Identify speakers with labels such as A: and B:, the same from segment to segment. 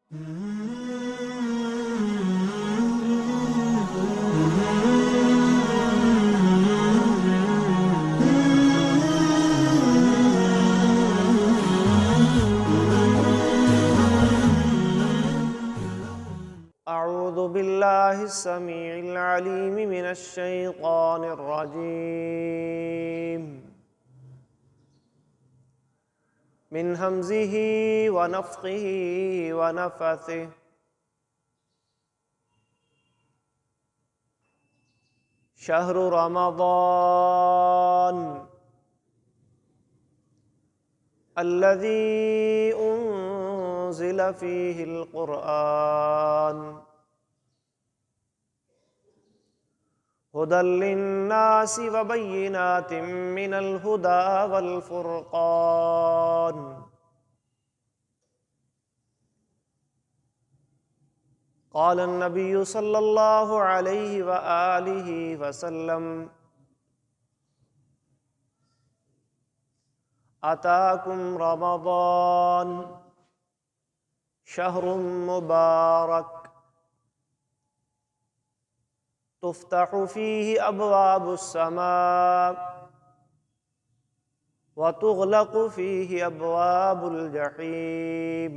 A: أعوذ بالله السميع العليم من الشيطان الرجيم من همزه ونفخه ونفثه شهر رمضان الذي أنزل فيه القرآن هدى للناس وبينات من الهدى والفرقان قال النبي صلى الله عليه وآله وسلم أتاكم رمضان شهر مبارك تفتح فيه أبواب السماء وتغلق فيه أبواب الجحيم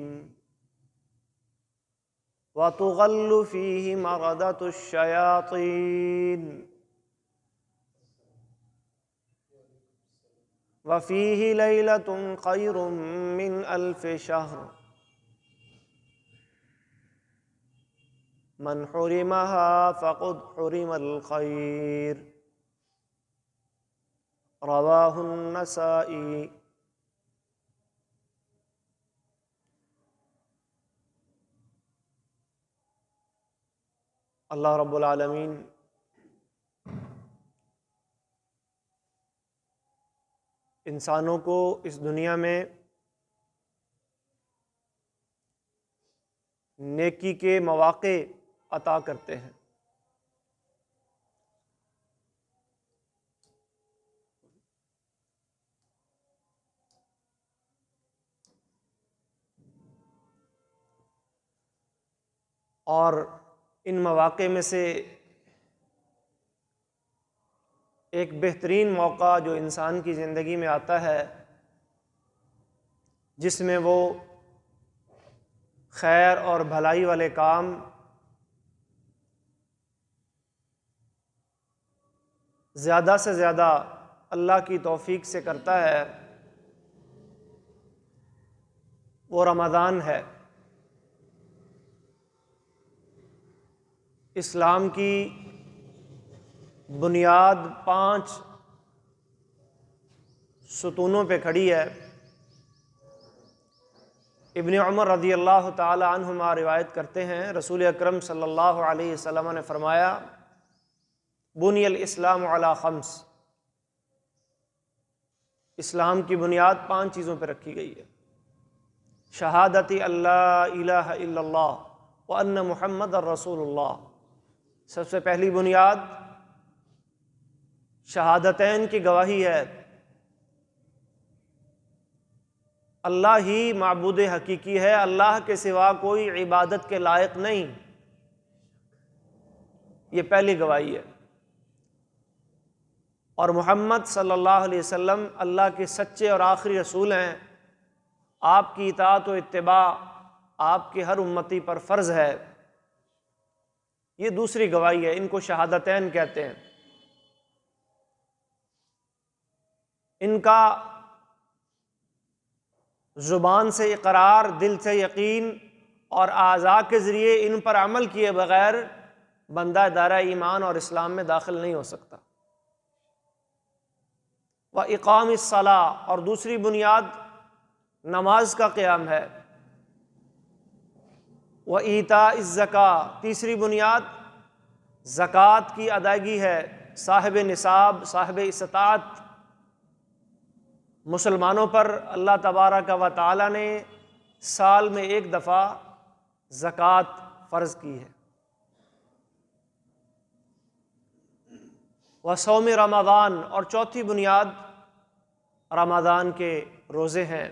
A: وتغل فيه مردة الشياطين وفيه ليلة خير من 1000 شهر من حرمها فقد حرم الخير رواه النسائی۔ اللہ رب العالمین انسانوں کو اس دنیا میں نیکی کے مواقع عطا کرتے ہیں، اور ان مواقع میں سے ایک بہترین موقع جو انسان کی زندگی میں آتا ہے، جس میں وہ خیر اور بھلائی والے کام زیادہ سے زیادہ اللہ کی توفیق سے کرتا ہے، وہ رمضان ہے۔ اسلام کی بنیاد 5 ستونوں پہ کھڑی ہے۔ ابن عمر رضی اللہ تعالی عنہما روایت کرتے ہیں، رسول اکرم صلی اللہ علیہ وسلم نے فرمایا، بنی الاسلام علی 5، اسلام کی بنیاد 5 چیزوں پہ رکھی گئی ہے۔ شہادت اللہ الہ الا اللہ وان محمد الرسول اللہ، سب سے پہلی بنیاد شہادتین کی گواہی ہے، اللہ ہی معبود حقیقی ہے، اللہ کے سوا کوئی عبادت کے لائق نہیں، یہ پہلی گواہی ہے۔ اور محمد صلی اللہ علیہ وسلم اللہ کے سچے اور آخری رسول ہیں، آپ کی اطاعت و اتباع آپ کے ہر امتی پر فرض ہے، یہ دوسری گواہی ہے، ان کو شہادتین کہتے ہیں۔ ان کا زبان سے اقرار، دل سے یقین اور اعضاء کے ذریعے ان پر عمل کیے بغیر بندہ دائرہ ایمان اور اسلام میں داخل نہیں ہو سکتا۔ وَإِقَامِ الصَّلَاةِ، اور دوسری بنیاد نماز کا قیام ہے۔ وَإِيتَاءِ الزَّكَاةِ، تیسری بنیاد زکوٰۃ کی ادائیگی ہے۔ صاحب نصاب، صاحب استطاعت مسلمانوں پر اللہ تبارک و تعالی نے سال میں 1 دفعہ زکوٰۃ فرض کی ہے۔ وصوم رمضان، اور چوتھی بنیاد رمضان کے روزے ہیں۔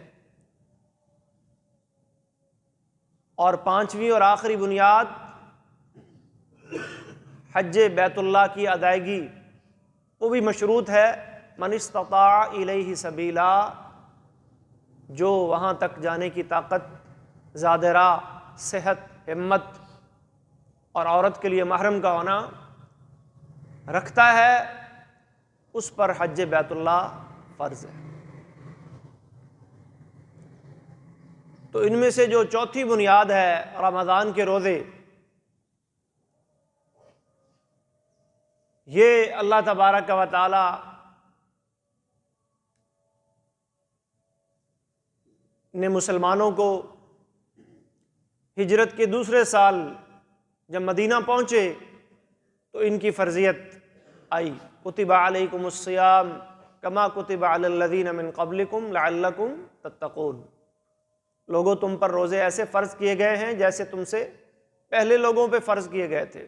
A: اور پانچویں اور آخری بنیاد حج بیت اللہ کی ادائیگی، وہ بھی مشروط ہے من استطاع الیہ سبیلا، جو وہاں تک جانے کی طاقت، زاد راہ، صحت، ہمت اور عورت کے لیے محرم کا ہونا رکھتا ہے، اس پر حج بیت اللہ فرض ہے۔ تو ان میں سے جو چوتھی بنیاد ہے رمضان کے روزے، یہ اللہ تبارک و تعالی نے مسلمانوں کو ہجرت کے دوسرے سال جب مدینہ پہنچے تو ان کی فرضیت آئی، کتب علیکم الصیام کما کتب علی الذین من قبلکم لعلکم تتقون، لوگوں تم پر روزے ایسے فرض کیے گئے ہیں جیسے تم سے پہلے لوگوں پہ فرض کیے گئے تھے۔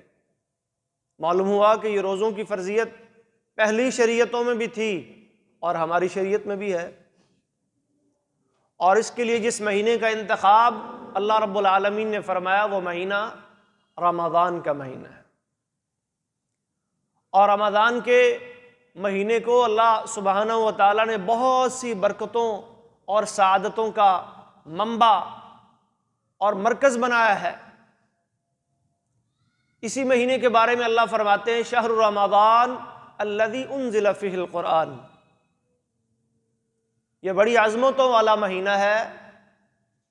A: معلوم ہوا کہ یہ روزوں کی فرضیت پہلی شریعتوں میں بھی تھی اور ہماری شریعت میں بھی ہے، اور اس کے لیے جس مہینے کا انتخاب اللہ رب العالمین نے فرمایا وہ مہینہ رمضان کا مہینہ ہے، اور رمضان کے مہینے کو اللہ سبحانہ و تعالیٰ نے بہت سی برکتوں اور سعادتوں کا منبع اور مرکز بنایا ہے۔ اسی مہینے کے بارے میں اللہ فرماتے ہیں شہر رمضان الذی انزل فیہ القرآن، یہ بڑی عظمتوں والا مہینہ ہے،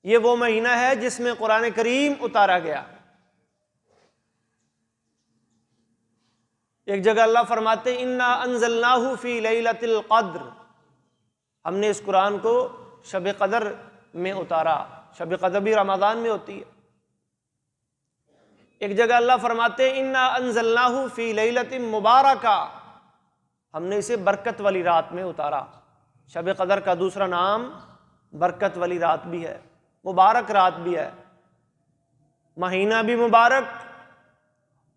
A: یہ وہ مہینہ ہے جس میں قرآن کریم اتارا گیا۔ ایک جگہ اللہ فرماتے ہیں انا انزلناہ فی لیلۃ القدر، ہم نے اس قرآن کو شب قدر میں اتارا، شب قدر بھی رمضان میں ہوتی ہے۔ ایک جگہ اللہ فرماتے ہیں انا انزلناہ فی لیلۃ مبارکہ، ہم نے اسے برکت والی رات میں اتارا۔ شب قدر کا دوسرا نام برکت والی رات بھی ہے، مبارک رات بھی ہے، مہینہ بھی مبارک،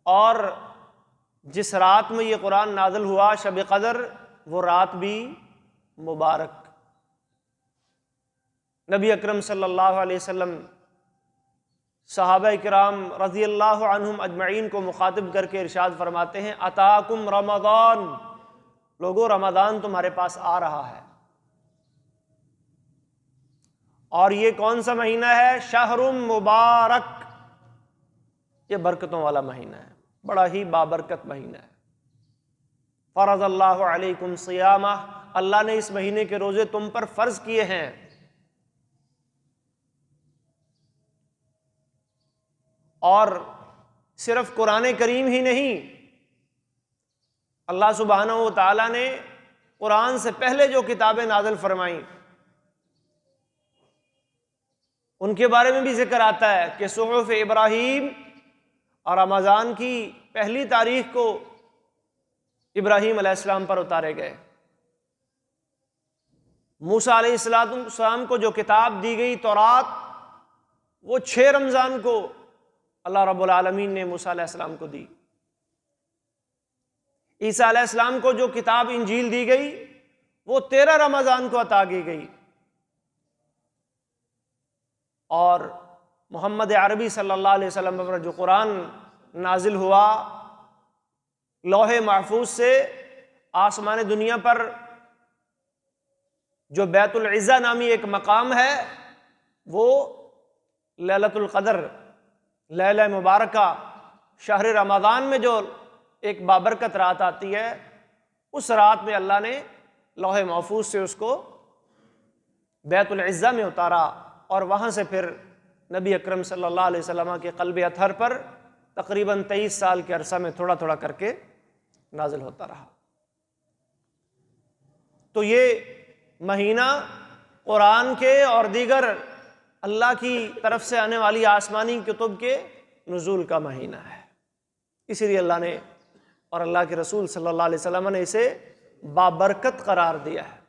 A: اور جس رات میں یہ قرآن نازل ہوا شب قدر، وہ رات بھی مبارک۔ نبی اکرم صلی اللہ علیہ وسلم صحابہ کرام رضی اللہ عنہم اجمعین کو مخاطب کر کے ارشاد فرماتے ہیں اتاکم رمضان، لوگو رمضان تمہارے پاس آ رہا ہے، اور یہ کون سا مہینہ ہے؟ شہر مبارک، یہ برکتوں والا مہینہ ہے، بڑا ہی بابرکت مہینہ ہے۔ فرض اللہ علیکم صیامہ، اللہ نے اس مہینے کے روزے تم پر فرض کیے ہیں۔ اور صرف قرآن کریم ہی نہیں، اللہ سبحانہ و تعالیٰ نے قرآن سے پہلے جو کتابیں نازل فرمائیں ان کے بارے میں بھی ذکر آتا ہے کہ صحف ابراہیم، اور رمضان کی پہلی تاریخ کو ابراہیم علیہ السلام پر اتارے گئے۔ موسیٰ علیہ السلام کو جو کتاب دی گئی تورات، وہ 6 رمضان کو اللہ رب العالمین نے موسیٰ علیہ السلام کو دی۔ عیسیٰ علیہ السلام کو جو کتاب انجیل دی گئی وہ 13 رمضان کو عطا کی گئی، اور محمد عربی صلی اللہ علیہ وسلم پر جو قرآن نازل ہوا لوح محفوظ سے آسمان دنیا پر، جو بیت العزہ نامی ایک مقام ہے، وہ لیلۃ القدر، لیلہ مبارکہ، شہر رمضان میں جو ایک بابرکت رات آتی ہے، اس رات میں اللہ نے لوح محفوظ سے اس کو بیت العزہ میں اتارا، اور وہاں سے پھر نبی اکرم صلی اللہ علیہ وسلم کے قلب اطہر پر تقریباً 23 سال کے عرصہ میں تھوڑا تھوڑا کر کے نازل ہوتا رہا۔ تو یہ مہینہ قرآن کے اور دیگر اللہ کی طرف سے آنے والی آسمانی کتب کے نزول کا مہینہ ہے، اسی لیے اللہ نے اور اللہ کے رسول صلی اللہ علیہ وسلم نے اسے بابرکت قرار دیا ہے،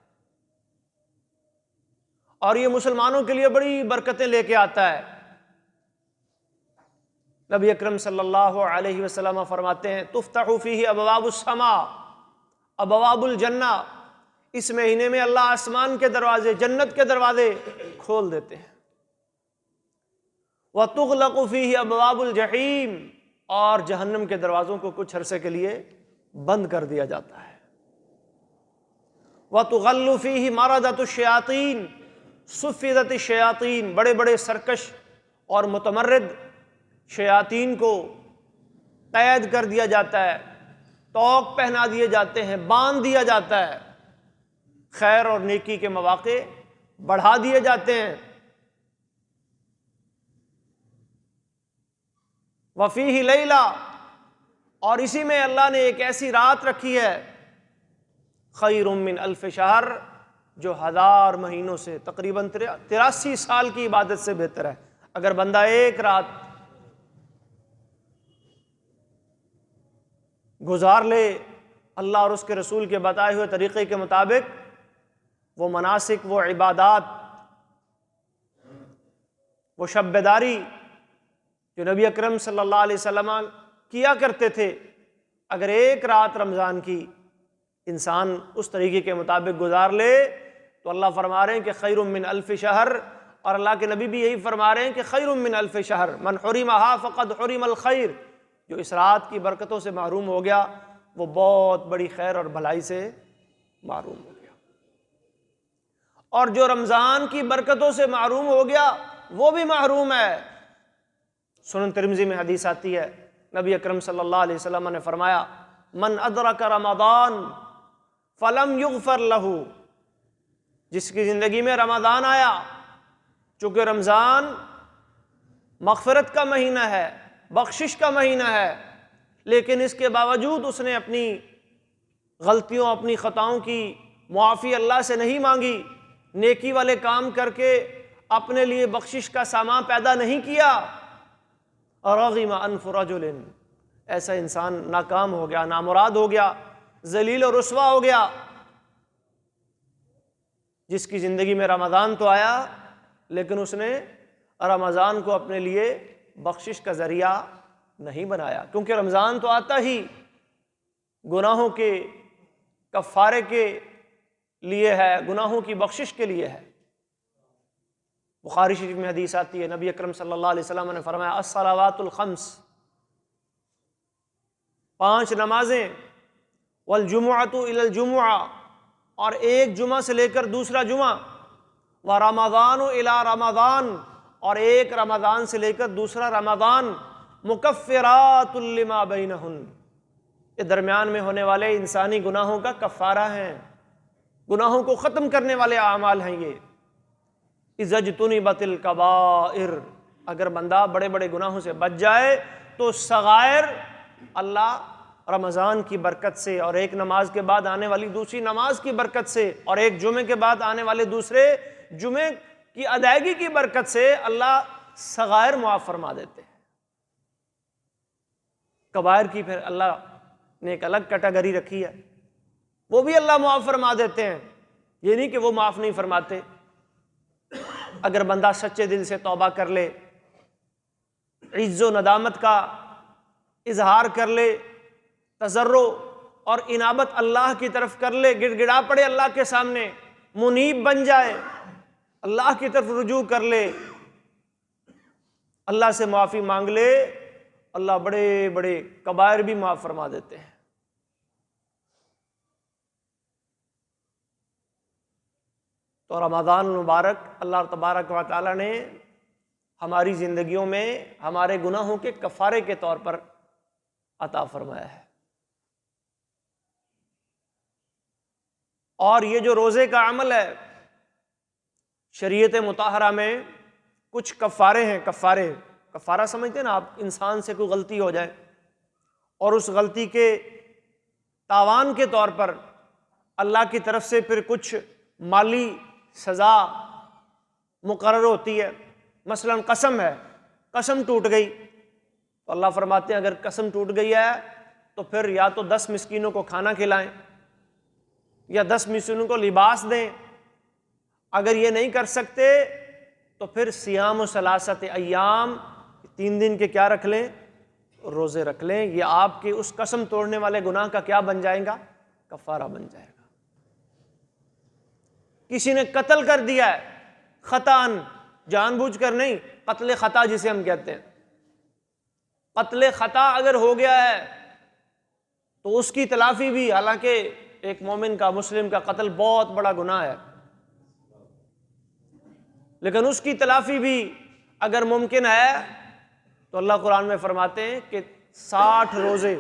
A: اور یہ مسلمانوں کے لیے بڑی برکتیں لے کے آتا ہے۔ نبی اکرم صلی اللہ علیہ وسلم فرماتے ہیں تفتح فیہ ابواب السماء، ابواب الجنہ، اس مہینے میں اللہ آسمان کے دروازے، جنت کے دروازے کھول دیتے ہیں۔ وَتُغْلَقُ فِيهِ أَبْوَابُ الْجَحِيمِ، اور جہنم کے دروازوں کو کچھ عرصے کے لیے بند کر دیا جاتا ہے۔ وَتُغَلُّ فِيهِ مَرَدَةُ الشَّيَاطِينِ، صُفِّدَتِ الشَّيَاطِينِ، بڑے بڑے سرکش اور متمرد شیاطین کو قید کر دیا جاتا ہے، طوق پہنا دیے جاتے ہیں، باندھ دیا جاتا ہے، خیر اور نیکی کے مواقع بڑھا دیے جاتے ہیں۔ وفیہ لیلہ، اور اسی میں اللہ نے ایک ایسی رات رکھی ہے، خیر من الف شہر، جو 1000 مہینوں سے، تقریباً 83 سال کی عبادت سے بہتر ہے۔ اگر بندہ ایک رات گزار لے اللہ اور اس کے رسول کے بتائے ہوئے طریقے کے مطابق، وہ مناسک، وہ عبادات، وہ شب بیداری جو نبی اکرم صلی اللہ علیہ وسلم کیا کرتے تھے، اگر ایک رات رمضان کی انسان اس طریقے کے مطابق گزار لے تو اللہ فرما رہے ہیں کہ خیر من الف شہر، اور اللہ کے نبی بھی یہی فرما رہے ہیں کہ خیر من الف شہر، من حرمہا فقد حرم الخیر، جو اس رات کی برکتوں سے محروم ہو گیا وہ بہت بڑی خیر اور بھلائی سے محروم ہو گیا، اور جو رمضان کی برکتوں سے محروم ہو گیا وہ بھی محروم ہے۔ سنن ترمذی میں حدیث آتی ہے، نبی اکرم صلی اللہ علیہ وسلم نے فرمایا، من ادرک رمضان فلم یغفر لہ، جس کی زندگی میں رمضان آیا، چونکہ رمضان مغفرت کا مہینہ ہے، بخشش کا مہینہ ہے، لیکن اس کے باوجود اس نے اپنی غلطیوں، اپنی خطاؤں کی معافی اللہ سے نہیں مانگی، نیکی والے کام کر کے اپنے لیے بخشش کا سامان پیدا نہیں کیا، رغم انف رجل، ایسا انسان ناکام ہو گیا، نامراد ہو گیا، ذلیل و رسوا ہو گیا، جس کی زندگی میں رمضان تو آیا لیکن اس نے رمضان کو اپنے لیے بخشش کا ذریعہ نہیں بنایا، کیونکہ رمضان تو آتا ہی گناہوں کے کفارے کے لیے ہے، گناہوں کی بخشش کے لیے ہے۔ بخاری شریف میں حدیث آتی ہے، نبی اکرم صلی اللہ علیہ وسلم نے فرمایا، الصلوات الخمس، 5 نمازیں، والجمعۃ الی الجمعہ، اور ایک جمعہ سے لے کر دوسرا جمعہ، ورمضان الی رمضان، اور ایک رمضان سے لے کر دوسرا رمضان، مکفرات لما بینہن، یہ درمیان میں ہونے والے انسانی گناہوں کا کفارہ ہیں، گناہوں کو ختم کرنے والے اعمال ہیں یہ۔ اذا اجتنبت الکبائر، اگر بندہ بڑے بڑے گناہوں سے بچ جائے تو صغائر اللہ رمضان کی برکت سے، اور ایک نماز کے بعد آنے والی دوسری نماز کی برکت سے، اور ایک جمعے کے بعد آنے والے دوسرے جمعے کی ادائیگی کی برکت سے اللہ صغائر معاف فرما دیتے ہیں۔ کبائر کی پھر اللہ نے ایک الگ کیٹیگری رکھی ہے، وہ بھی اللہ معاف فرما دیتے ہیں، یہ نہیں کہ وہ معاف نہیں فرماتے۔ اگر بندہ سچے دل سے توبہ کر لے، عجز و ندامت کا اظہار کر لے، تضرع اور انابت اللہ کی طرف کر لے، گڑ گڑا پڑے اللہ کے سامنے، منیب بن جائے، اللہ کی طرف رجوع کر لے، اللہ سے معافی مانگ لے، اللہ بڑے بڑے کبائر بھی معاف فرما دیتے ہیں۔ تو رمضان المبارک اللہ تبارک و تعالی نے ہماری زندگیوں میں ہمارے گناہوں کے کفارے کے طور پر عطا فرمایا ہے۔ اور یہ جو روزے کا عمل ہے، شریعت مطہرہ میں کچھ کفارے ہیں، کفارہ سمجھتے ہیں نا آپ، انسان سے کوئی غلطی ہو جائے اور اس غلطی کے تاوان کے طور پر اللہ کی طرف سے پھر کچھ مالی سزا مقرر ہوتی ہے۔ مثلا قسم ہے، قسم ٹوٹ گئی تو اللہ فرماتے ہیں اگر قسم ٹوٹ گئی ہے تو پھر یا تو 10 مسکینوں کو کھانا کھلائیں یا 10 مسکینوں کو لباس دیں، اگر یہ نہیں کر سکتے تو پھر صیام و ثلاثت ایام، 3 دن کے کیا رکھ لیں، روزے رکھ لیں۔ یہ آپ کے اس قسم توڑنے والے گناہ کا کیا بن جائے گا، کفارہ بن جائے گا۔ کسی نے قتل کر دیا ہے، خطاً، جان بوجھ کر نہیں، قتل خطا جسے ہم کہتے ہیں، قتل خطا اگر ہو گیا ہے تو اس کی تلافی بھی، حالانکہ ایک مومن کا، مسلم کا قتل بہت بڑا گناہ ہے، لیکن اس کی تلافی بھی اگر ممکن ہے تو اللہ قرآن میں فرماتے ہیں کہ 60 روزے،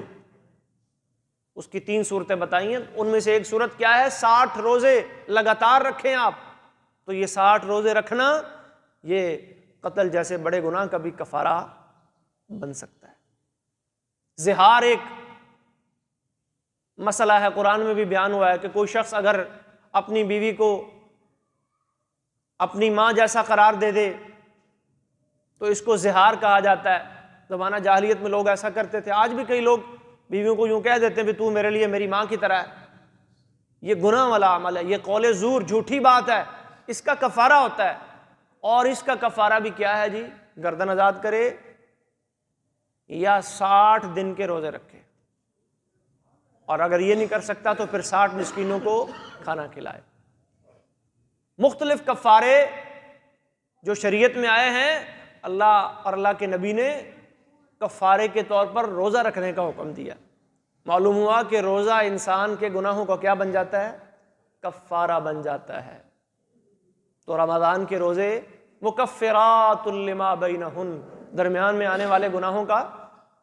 A: اس کی 3 صورتیں بتائی ہیں، ان میں سے ایک صورت کیا ہے، 60 روزے لگاتار رکھیں آپ، تو یہ 60 روزے رکھنا یہ قتل جیسے بڑے گناہ کا بھی کفارہ بن سکتا ہے۔ زہار ایک مسئلہ ہے، قرآن میں بھی بیان ہوا ہے کہ کوئی شخص اگر اپنی بیوی کو اپنی ماں جیسا قرار دے دے تو اس کو زہار کہا جاتا ہے۔ زمانہ جاہلیت میں لوگ ایسا کرتے تھے، آج بھی کئی لوگ بیویوں کو یوں کہہ دیتے ہیں کہ تو میرے لیے میری ماں کی طرح ہے۔ یہ گناہ والا عمل ہے، یہ قول زور، جھوٹی بات ہے، اس کا کفارہ ہوتا ہے، اور اس کا کفارہ بھی کیا ہے جی، گردن آزاد کرے یا 60 دن کے روزے رکھے، اور اگر یہ نہیں کر سکتا تو پھر 60 مسکینوں کو کھانا کھلائے۔ مختلف کفارے جو شریعت میں آئے ہیں، اللہ اور اللہ کے نبی نے کفارے کے طور پر روزہ رکھنے کا حکم دیا۔ معلوم ہوا کہ روزہ انسان کے گناہوں کا کیا بن جاتا ہے، کفارہ بن جاتا ہے۔ تو رمضان کے روزے مکفرات لما بینہن، درمیان میں آنے والے گناہوں کا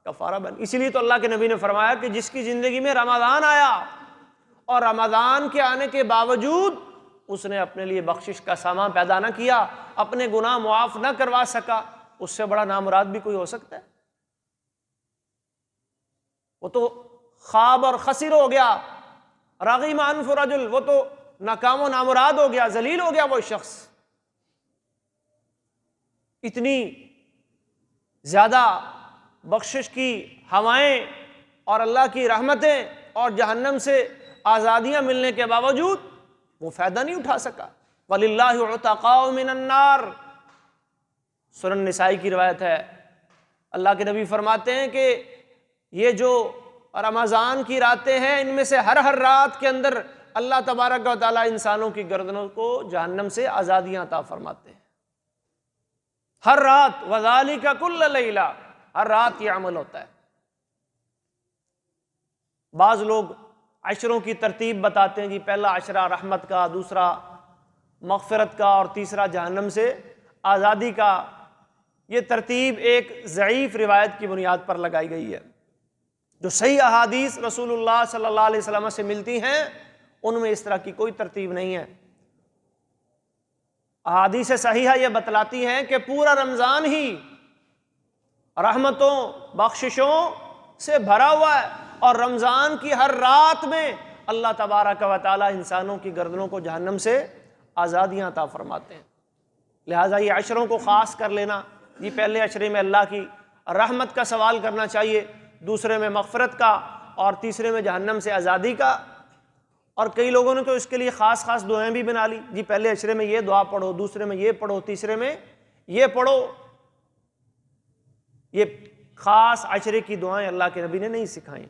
A: کفارہ بن، اسی لیے تو اللہ کے نبی نے فرمایا کہ جس کی زندگی میں رمضان آیا اور رمضان کے آنے کے باوجود اس نے اپنے لیے بخشش کا سامان پیدا نہ کیا، اپنے گناہ معاف نہ کروا سکا، اس سے بڑا نامراد بھی کوئی ہو سکتا ہے؟ وہ تو خواب اور خسر ہو گیا، رغم انف رجل، وہ تو ناکام و نامراد ہو گیا، ذلیل ہو گیا وہ شخص۔ اتنی زیادہ بخشش کی ہوائیں اور اللہ کی رحمتیں اور جہنم سے آزادیاں ملنے کے باوجود وہ فائدہ نہیں اٹھا سکا۔ وَلِلَّهِ عُتَقَاءُ مِنَ النَّارِ، سنن نسائی کی روایت ہے، اللہ کے نبی فرماتے ہیں کہ یہ جو رمضان کی راتیں ہیں، ان میں سے ہر رات کے اندر اللہ تبارک و تعالیٰ انسانوں کی گردنوں کو جہنم سے آزادیاں عطا فرماتے ہیں، ہر رات، وَذَلِكَ كُلَّ لَيْلَةٍ، ہر رات یہ عمل ہوتا ہے۔ بعض لوگ عشروں کی ترتیب بتاتے ہیں، جی پہلا عشرہ رحمت کا، دوسرا مغفرت کا، اور تیسرا جہنم سے آزادی کا۔ یہ ترتیب ایک ضعیف روایت کی بنیاد پر لگائی گئی ہے۔ جو صحیح احادیث رسول اللہ صلی اللہ علیہ وسلم سے ملتی ہیں ان میں اس طرح کی کوئی ترتیب نہیں ہے۔ احادیث صحیحہ یہ بتلاتی ہیں کہ پورا رمضان ہی رحمتوں، بخششوں سے بھرا ہوا ہے، اور رمضان کی ہر رات میں اللہ تبارک و تعالی انسانوں کی گردنوں کو جہنم سے آزادیاں عطا فرماتے ہیں۔ لہٰذا یہ عشروں کو خاص کر لینا، یہ پہلے عشرے میں اللہ کی رحمت کا سوال کرنا چاہیے، دوسرے میں مغفرت کا، اور تیسرے میں جہنم سے آزادی کا۔ اور کئی لوگوں نے تو اس کے لیے خاص خاص دعائیں بھی بنا لی، جی پہلے عشرے میں یہ دعا پڑھو، دوسرے میں یہ پڑھو، تیسرے میں یہ پڑھو۔ یہ خاص عشرے کی دعائیں اللہ کے نبی نے نہیں سکھائیں۔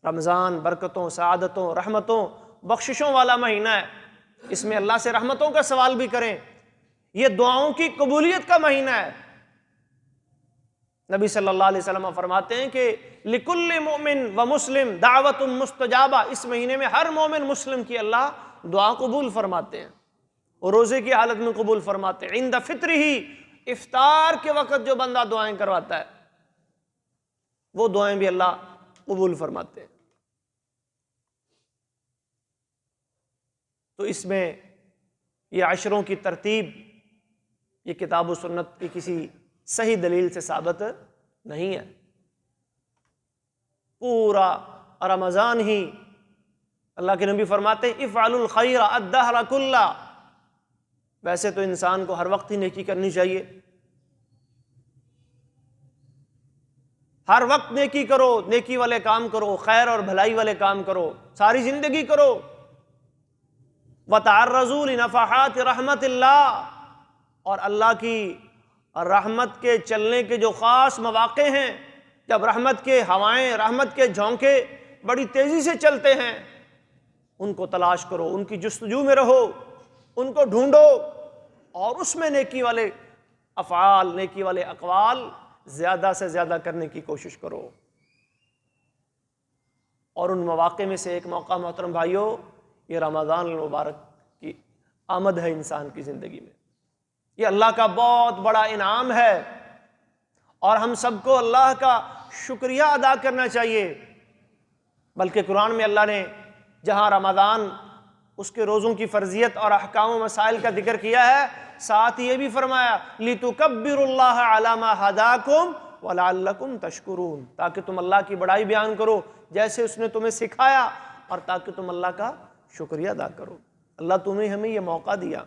A: رمضان برکتوں، سعادتوں، رحمتوں، بخششوں والا مہینہ ہے، اس میں اللہ سے رحمتوں کا سوال بھی کریں، یہ دعاؤں کی قبولیت کا مہینہ ہے۔ نبی صلی اللہ علیہ وسلم فرماتے ہیں کہ لِكُلِّ مُؤْمِن وَمُسْلِم دعوت مستجابہ، اس مہینے میں ہر مومن مسلم کی اللہ دعا قبول فرماتے ہیں، اور روزے کی حالت میں قبول فرماتے ہیں۔ عند فطرہ، افطار کے وقت جو بندہ دعائیں کرواتا ہے وہ دعائیں بھی اللہ قبول فرماتے ہیں۔ تو اس میں یہ عشروں کی ترتیب یہ کتاب و سنت کی کسی صحیح دلیل سے ثابت نہیں ہے۔ پورا رمضان ہی اللہ کے نبی فرماتے ہیں افعلوا الخیر الدہر کلہ، ویسے تو انسان کو ہر وقت ہی نیکی کرنی چاہیے، ہر وقت نیکی کرو، نیکی والے کام کرو، خیر اور بھلائی والے کام کرو، ساری زندگی کرو۔ وَتَعَرَّضُوا لِنَفَحَاتِ رَحْمَتِ اللَّهِ، اور اللہ کی رحمت کے چلنے کے جو خاص مواقع ہیں، جب رحمت کے ہوائیں، رحمت کے جھونکے بڑی تیزی سے چلتے ہیں، ان کو تلاش کرو، ان کی جستجو میں رہو، ان کو ڈھونڈو، اور اس میں نیکی والے افعال، نیکی والے اقوال زیادہ سے زیادہ کرنے کی کوشش کرو۔ اور ان مواقع میں سے ایک موقع محترم بھائیوں، یہ رمضان المبارک کی آمد ہے انسان کی زندگی میں۔ یہ اللہ کا بہت بڑا انعام ہے، اور ہم سب کو اللہ کا شکریہ ادا کرنا چاہیے۔ بلکہ قرآن میں اللہ نے جہاں رمضان، اس کے روزوں کی فرضیت اور احکام و مسائل کا ذکر کیا ہے، ساتھ یہ بھی فرمایا لِتُكَبِّرُوا اللَّهَ عَلَى مَا هَدَاكُمْ وَلَعَلَّكُمْ تَشْكُرُونَ، تاکہ تم اللہ کی بڑائی بیان کرو جیسے اس نے تمہیں سکھایا، اور تاکہ تم اللہ کا شکریہ ادا کرو۔ اللہ تمہیں ہمیں یہ موقع دیا۔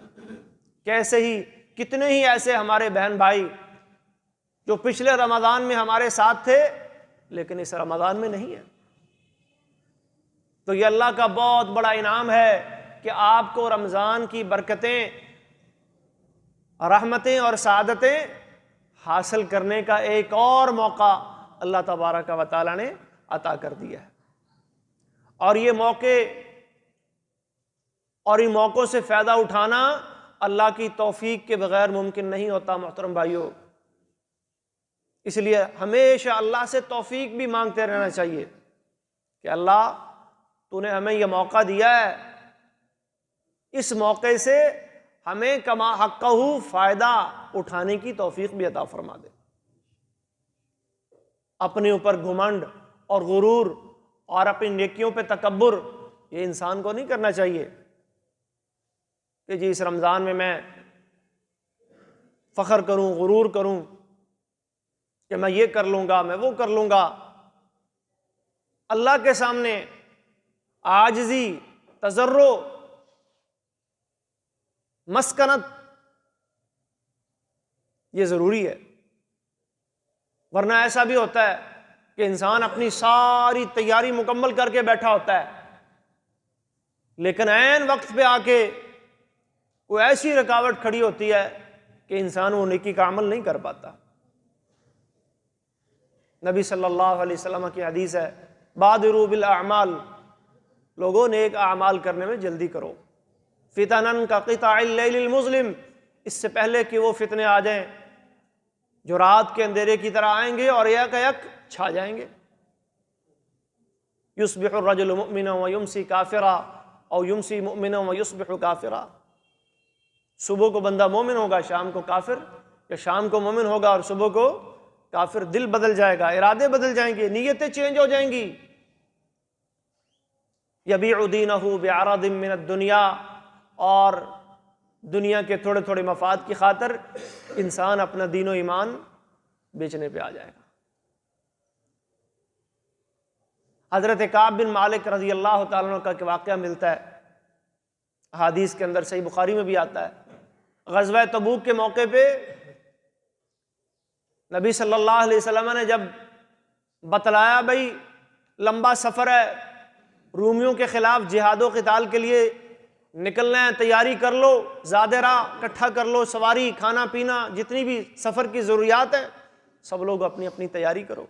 A: کیسے ہی کتنے ہی ایسے ہمارے بہن بھائی جو پچھلے رمضان میں ہمارے ساتھ تھے لیکن اس رمضان میں نہیں ہے۔ تو یہ اللہ کا بہت بڑا انعام ہے کہ آپ کو رمضان کی برکتیں، رحمتیں اور سعادتیں حاصل کرنے کا ایک اور موقع اللہ تبارک و تعالیٰ نے عطا کر دیا ہے۔ اور یہ موقع اور ان موقعوں سے فائدہ اٹھانا اللہ کی توفیق کے بغیر ممکن نہیں ہوتا محترم بھائیوں۔ اس لیے ہمیشہ اللہ سے توفیق بھی مانگتے رہنا چاہیے کہ اللہ تو نے ہمیں یہ موقع دیا ہے، اس موقع سے ہمیں کما حقہ فائدہ اٹھانے کی توفیق بھی عطا فرما دے۔ اپنے اوپر گھمنڈ اور غرور اور اپنی نیکیوں پہ تکبر یہ انسان کو نہیں کرنا چاہیے کہ جی اس رمضان میں فخر کروں، غرور کروں کہ میں یہ کر لوں گا، میں وہ کر لوں گا۔ اللہ کے سامنے عاجزی، تضرع، مسکنت یہ ضروری ہے، ورنہ ایسا بھی ہوتا ہے کہ انسان اپنی ساری تیاری مکمل کر کے بیٹھا ہوتا ہے لیکن عین وقت پہ آ کے کوئی ایسی رکاوٹ کھڑی ہوتی ہے کہ انسان وہ نیکی کا عمل نہیں کر پاتا۔ نبی صلی اللہ علیہ وسلم کی حدیث ہے بادروا بالاعمال، لوگوں نیک اعمال کرنے میں جلدی کرو، فتنن کا قطع اللیل المظلم، اس سے پہلے کہ وہ فتنے آ جائیں جو رات کے اندھیرے کی طرح آئیں گے اور یک یک چھا جائیں گے۔ یصبح الرجل مؤمنا ویمسی کافرا او یمسی مؤمنا ویصبح کافرا، صبح کو بندہ مومن ہوگا، شام کو کافر، یا شام کو مومن ہوگا اور صبح کو کافر۔ دل بدل جائے گا، ارادے بدل جائیں گے، نیتیں چینج ہو جائیں گی۔ یبیع دینہ بعرض من الدنیا، اور دنیا کے تھوڑے تھوڑے مفاد کی خاطر انسان اپنا دین و ایمان بیچنے پہ آ جائے گا۔ حضرت کعب بن مالک رضی اللہ تعالیٰ عنہ کا ایک واقعہ ملتا ہے، حدیث کے اندر صحیح بخاری میں بھی آتا ہے۔ غزوہ تبوک کے موقع پہ نبی صلی اللہ علیہ وسلم نے جب بتلایا بھائی لمبا سفر ہے، رومیوں کے خلاف جہاد و قتال کے لیے نکلنا ہے، تیاری کر لو، زاد راہ اکٹھا کر لو، سواری، کھانا پینا، جتنی بھی سفر کی ضروریات ہیں سب لوگ اپنی اپنی تیاری کرو۔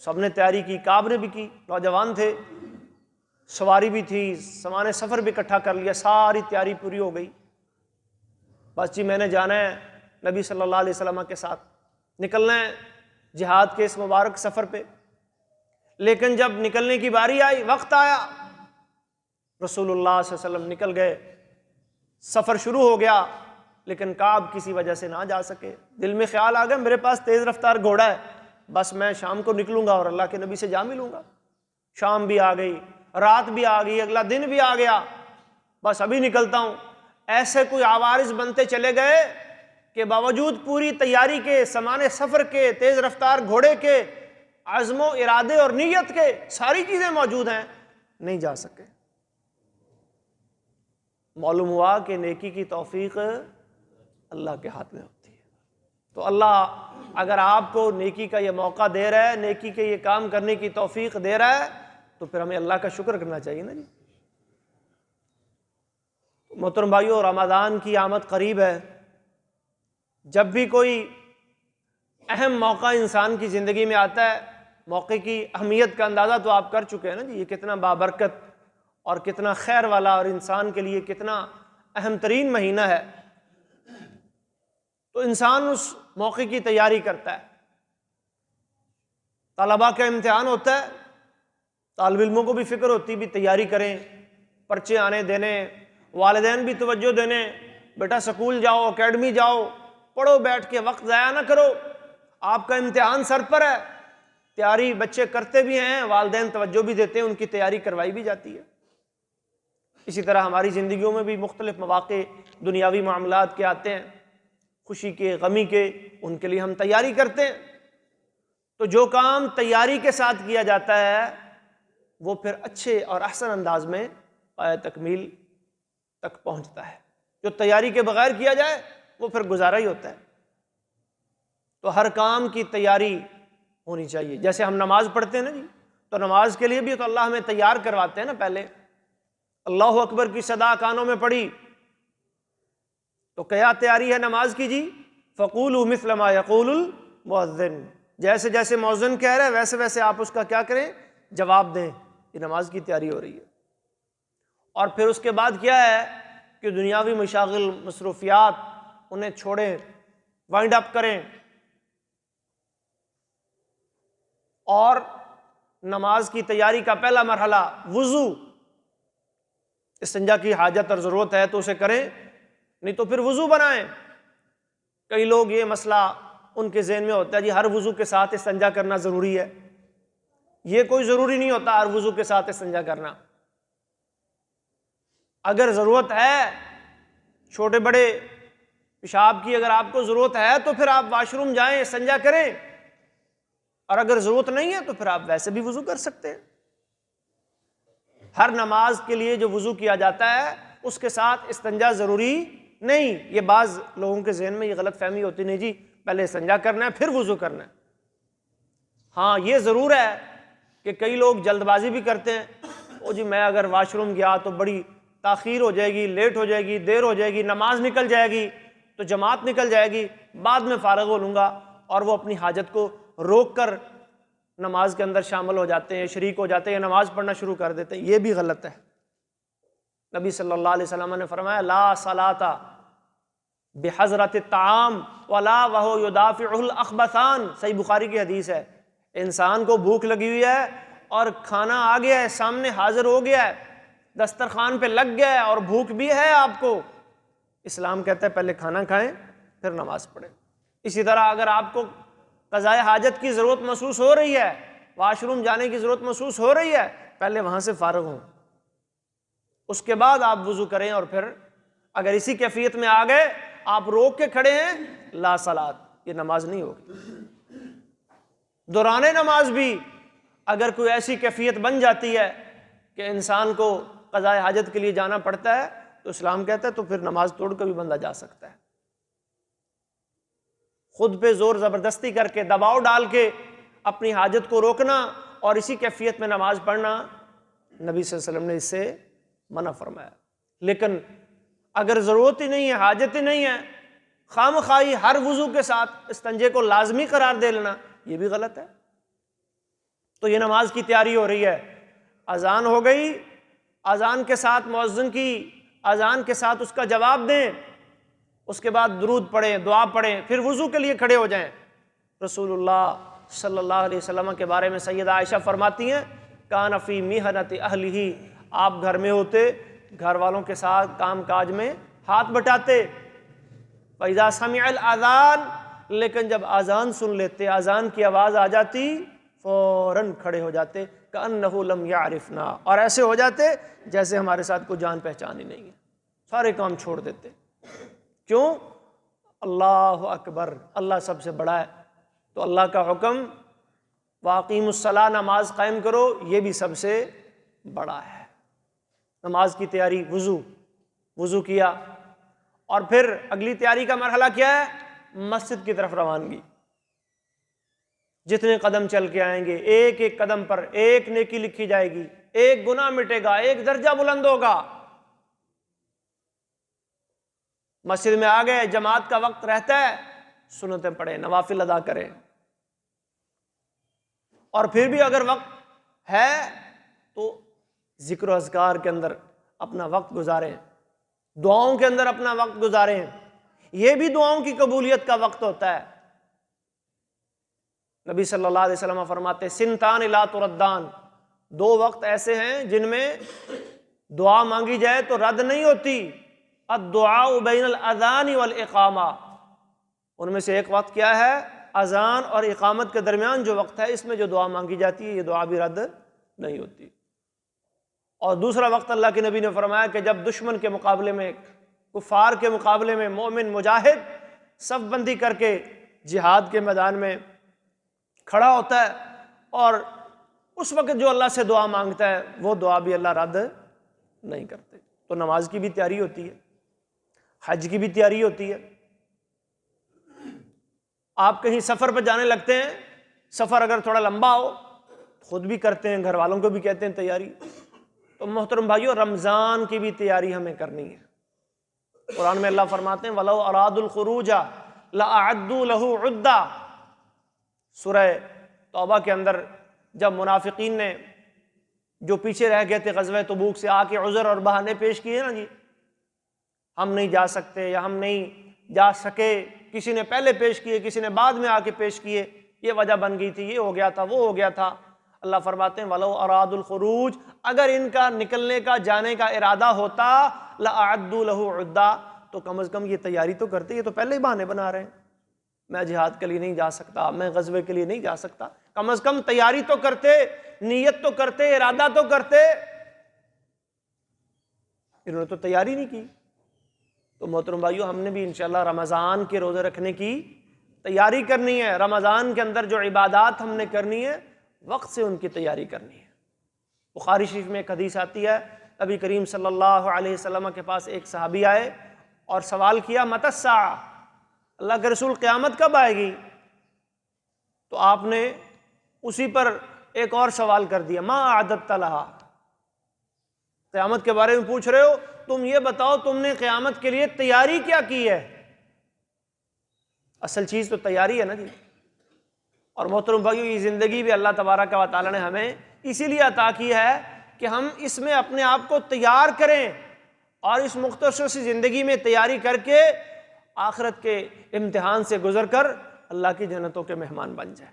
A: سب نے تیاری کی، کعب نے بھی کی، نوجوان تھے، سواری بھی تھی، سامان سفر بھی اکٹھا کر لیا، ساری تیاری پوری ہو گئی۔ بس جی میں نے جانا ہے نبی صلی اللہ علیہ وسلم کے ساتھ، نکلنا ہے جہاد کے اس مبارک سفر پہ۔ لیکن جب نکلنے کی باری آئی، وقت آیا، رسول اللہ صلی اللہ علیہ وسلم نکل گئے، سفر شروع ہو گیا، لیکن کعب کسی وجہ سے نہ جا سکے۔ دل میں خیال آ گیا میرے پاس تیز رفتار گھوڑا ہے، بس میں شام کو نکلوں گا اور اللہ کے نبی سے جا ملوں گا۔ شام بھی آ گئی، رات بھی آ گئی، اگلا دن بھی آ گیا، بس ابھی نکلتا ہوں۔ ایسے کوئی عوارض بنتے چلے گئے کہ باوجود پوری تیاری کے، سامان سفر کے، تیز رفتار گھوڑے کے، عزم و ارادے اور نیت کے، ساری چیزیں موجود ہیں، نہیں جا سکے۔ معلوم ہوا کہ نیکی کی توفیق اللہ کے ہاتھ میں ہوتی ہے۔ تو اللہ اگر آپ کو نیکی کا یہ موقع دے رہا ہے، نیکی کے یہ کام کرنے کی توفیق دے رہا ہے، تو پھر ہمیں اللہ کا شکر کرنا چاہیے نا جی۔ محترم بھائیو، رمضان کی آمد قریب ہے۔ جب بھی کوئی اہم موقع انسان کی زندگی میں آتا ہے، موقع کی اہمیت کا اندازہ تو آپ کر چکے ہیں نا جی، یہ کتنا بابرکت اور کتنا خیر والا اور انسان کے لیے کتنا اہم ترین مہینہ ہے۔ تو انسان اس موقع کی تیاری کرتا ہے۔ طلباء کا امتحان ہوتا ہے، طالب علموں کو بھی فکر ہوتی بھی تیاری کریں، پرچے آنے دینے، والدین بھی توجہ دینے، بیٹا سکول جاؤ، اکیڈمی جاؤ، پڑھو بیٹھ کے، وقت ضائع نہ کرو، آپ کا امتحان سر پر ہے۔ تیاری بچے کرتے بھی ہیں، والدین توجہ بھی دیتے ہیں، ان کی تیاری کروائی بھی جاتی ہے۔ اسی طرح ہماری زندگیوں میں بھی مختلف مواقع دنیاوی معاملات کے آتے ہیں، خوشی کے، غمی کے، ان کے لیے ہم تیاری کرتے ہیں۔ تو جو کام تیاری کے ساتھ کیا جاتا ہے وہ پھر اچھے اور احسن انداز میں پایہ تکمیل تک پہنچتا ہے۔ جو تیاری کے بغیر کیا جائے وہ پھر گزارا ہی ہوتا ہے۔ تو ہر کام کی تیاری ہونی چاہیے۔ جیسے ہم نماز پڑھتے ہیں نا جی، تو نماز کے لیے بھی تو اللہ ہمیں تیار کرواتے ہیں نا۔ پہلے اللہ اکبر کی صدا کانوں میں پڑی تو کیا تیاری ہے نماز کی جی؟ فقولوا مثل ما یقول المؤذن، جیسے جیسے مؤذن کہہ رہے ہیں ویسے ویسے آپ اس کا کیا کریں؟ جواب دیں۔ یہ نماز کی تیاری ہو رہی ہے۔ اور پھر اس کے بعد کیا ہے کہ دنیاوی مشاغل، مصروفیات، انہیں چھوڑیں، وائنڈ اپ کریں، اور نماز کی تیاری کا پہلا مرحلہ وضو۔ استنجا کی حاجت اور ضرورت ہے تو اسے کریں، نہیں تو پھر وضو بنائیں۔ کئی لوگ یہ مسئلہ ان کے ذہن میں ہوتا ہے جی ہر وضو کے ساتھ استنجا کرنا ضروری ہے۔ یہ کوئی ضروری نہیں ہوتا ہر وضو کے ساتھ استنجا کرنا۔ اگر ضرورت ہے، چھوٹے بڑے پیشاب کی اگر آپ کو ضرورت ہے تو پھر آپ واش روم جائیں، استنجا کریں، اور اگر ضرورت نہیں ہے تو پھر آپ ویسے بھی وضو کر سکتے ہیں۔ ہر نماز کے لیے جو وضو کیا جاتا ہے اس کے ساتھ استنجا ضروری نہیں۔ یہ بعض لوگوں کے ذہن میں یہ غلط فہمی ہوتی، نہیں جی پہلے استنجا کرنا ہے پھر وضو کرنا ہے۔ ہاں یہ ضرور ہے کہ کئی لوگ جلد بازی بھی کرتے ہیں، او جی میں اگر واش روم گیا تو بڑی تاخیر ہو جائے گی، لیٹ ہو جائے گی، دیر ہو جائے گی، نماز نکل جائے گی، تو جماعت نکل جائے گی، بعد میں فارغ ہو لوں گا، اور وہ اپنی حاجت کو روک کر نماز کے اندر شامل ہو جاتے ہیں، شریک ہو جاتے ہیں، نماز پڑھنا شروع کر دیتے ہیں۔ یہ بھی غلط ہے۔ نبی صلی اللہ علیہ وسلم نے فرمایا لا صلاۃ بحضرت الطعام ولا وهو يدافعه الاخبثان، صحیح بخاری کی حدیث ہے۔ انسان کو بھوک لگی ہوئی ہے اور کھانا آ گیا ہے، سامنے حاضر ہو گیا ہے، دسترخوان پہ لگ گیا ہے اور بھوک بھی ہے آپ کو، اسلام کہتا ہے پہلے کھانا کھائیں پھر نماز پڑھیں۔ اسی طرح اگر آپ کو قضاء حاجت کی ضرورت محسوس ہو رہی ہے، واش روم جانے کی ضرورت محسوس ہو رہی ہے، پہلے وہاں سے فارغ ہوں، اس کے بعد آپ وضو کریں، اور پھر اگر اسی کیفیت میں آ گئے، آپ روک کے کھڑے ہیں، لا صلاۃ، یہ نماز نہیں ہوگی۔ دوران نماز بھی اگر کوئی ایسی کیفیت بن جاتی ہے کہ انسان کو قضاء حاجت کے لیے جانا پڑتا ہے تو اسلام کہتا ہے تو پھر نماز توڑ کے بھی بندہ جا سکتا ہے۔ خود پہ زور زبردستی کر کے، دباؤ ڈال کے اپنی حاجت کو روکنا اور اسی کیفیت میں نماز پڑھنا، نبی صلی اللہ علیہ وسلم نے اس سے منع فرمایا۔ لیکن اگر ضرورت ہی نہیں ہے، حاجت ہی نہیں ہے، خام خواہی ہر وضو کے ساتھ استنجے کو لازمی قرار دے لینا، یہ بھی غلط ہے۔ تو یہ نماز کی تیاری ہو رہی ہے، اذان ہو گئی، اذان کے ساتھ مؤذن کی اذان کے ساتھ اس کا جواب دیں، اس کے بعد درود پڑھیں، دعا پڑھیں، پھر وضو کے لیے کھڑے ہو جائیں۔ رسول اللہ صلی اللہ علیہ وسلم کے بارے میں سیدہ عائشہ فرماتی ہیں کان فی محنت اہلہ، آپ گھر میں ہوتے، گھر والوں کے ساتھ کام کاج میں ہاتھ بٹاتے، فَإِذَا سَمِعَ الْأَذَانَ، لیکن جب اذان سن لیتے، اذان کی آواز آ جاتی، فوراً کھڑے ہو جاتے، كَأَنَّهُ لَمْ يَعْرِفْنَا، اور ایسے ہو جاتے جیسے ہمارے ساتھ کوئی جان پہچان ہی نہیں ہے، سارے کام چھوڑ دیتے۔ کیوں؟ اللہ اکبر، اللہ سب سے بڑا ہے، تو اللہ کا حکم وَأَقِیمُوا الصَّلَاةَ، نماز قائم کرو، یہ بھی سب سے بڑا ہے۔ نماز کی تیاری، وضو کیا، اور پھر اگلی تیاری کا مرحلہ کیا ہے؟ مسجد کی طرف روانگی۔ جتنے قدم چل کے آئیں گے، ایک ایک قدم پر ایک نیکی لکھی جائے گی، ایک گناہ مٹے گا، ایک درجہ بلند ہوگا۔ مسجد میں آ گئے، جماعت کا وقت رہتا ہے، سنتیں پڑھیں، نوافل ادا کریں، اور پھر بھی اگر وقت ہے تو ذکر و اذکار کے اندر اپنا وقت گزاریں، دعاؤں کے اندر اپنا وقت گزاریں، یہ بھی دعاؤں کی قبولیت کا وقت ہوتا ہے۔ نبی صلی اللہ علیہ وسلم فرماتے سنتان لا تردان، دو وقت ایسے ہیں جن میں دعا مانگی جائے تو رد نہیں ہوتی، الدعاء بین الاذان والاقامہ، ان میں سے ایک وقت کیا ہے؟ اذان اور اقامت کے درمیان جو وقت ہے، اس میں جو دعا مانگی جاتی ہے یہ دعا بھی رد نہیں ہوتی۔ اور دوسرا وقت اللہ کے نبی نے فرمایا کہ جب دشمن کے مقابلے میں، کفار کے مقابلے میں مومن مجاہد صف بندی کر کے جہاد کے میدان میں کھڑا ہوتا ہے، اور اس وقت جو اللہ سے دعا مانگتا ہے وہ دعا بھی اللہ رد نہیں کرتے۔ تو نماز کی بھی تیاری ہوتی ہے، حج کی بھی تیاری ہوتی ہے۔ آپ کہیں سفر پہ جانے لگتے ہیں، سفر اگر تھوڑا لمبا ہو خود بھی کرتے ہیں، گھر والوں کو بھی کہتے ہیں تیاری۔ تو محترم بھائیو، رمضان کی بھی تیاری ہمیں کرنی ہے۔ قرآن میں اللہ فرماتے ہیں وَلَوْ أَرَادُوا الْخُرُوجَ لَأَعَدُّوا لَهُ عُدَّةً، سورہ توبہ کے اندر جب منافقین نے جو پیچھے رہ گئے تھے غزوہ تبوک سے، آ کے عذر اور بہانے پیش کیے نا جی، ہم نہیں جا سکتے یا ہم نہیں جا سکے، کسی نے پہلے پیش کیے، کسی نے بعد میں آ کے پیش کیے، یہ وجہ بن گئی تھی، یہ ہو گیا تھا، وہ ہو گیا تھا۔ اللہ فرماتے ہیں وَلَوْ أَرَادُوا الْخُرُوجَ، اگر ان کا نکلنے کا، جانے کا ارادہ ہوتا، لَأَعَدُّوا لَهُ عُدَّةً، تو کم از کم یہ تیاری تو کرتے، یہ تو پہلے ہی بہانے بنا رہے ہیں، میں جہاد کے لیے نہیں جا سکتا، میں غزوے کے لیے نہیں جا سکتا، کم از کم تیاری تو کرتے، نیت تو کرتے، ارادہ تو کرتے۔ انہوں نے تو تیاری نہیں کی۔ تو محترم بھائیو، ہم نے بھی انشاءاللہ رمضان کے روزے رکھنے کی تیاری کرنی ہے۔ رمضان کے اندر جو عبادات ہم نے کرنی ہے، وقت سے ان کی تیاری کرنی ہے۔ بخاری شریف میں ایک حدیث آتی ہے، نبی کریم صلی اللہ علیہ وسلم کے پاس ایک صحابی آئے اور سوال کیا متی الساعہ، اللہ کے رسول قیامت کب آئے گی؟ تو آپ نے اسی پر ایک اور سوال کر دیا، ما اعددت لہا، قیامت کے بارے میں پوچھ رہے ہو، تم یہ بتاؤ تم نے قیامت کے لیے تیاری کیا کی ہے؟ اصل چیز تو تیاری ہے نا جی۔ اور محترم بھائیو، یہ زندگی بھی اللہ تبارک و تعالیٰ نے ہمیں اسی لیے عطا کی ہے کہ ہم اس میں اپنے آپ کو تیار کریں، اور اس مختصر سی زندگی میں تیاری کر کے آخرت کے امتحان سے گزر کر اللہ کی جنتوں کے مہمان بن جائیں۔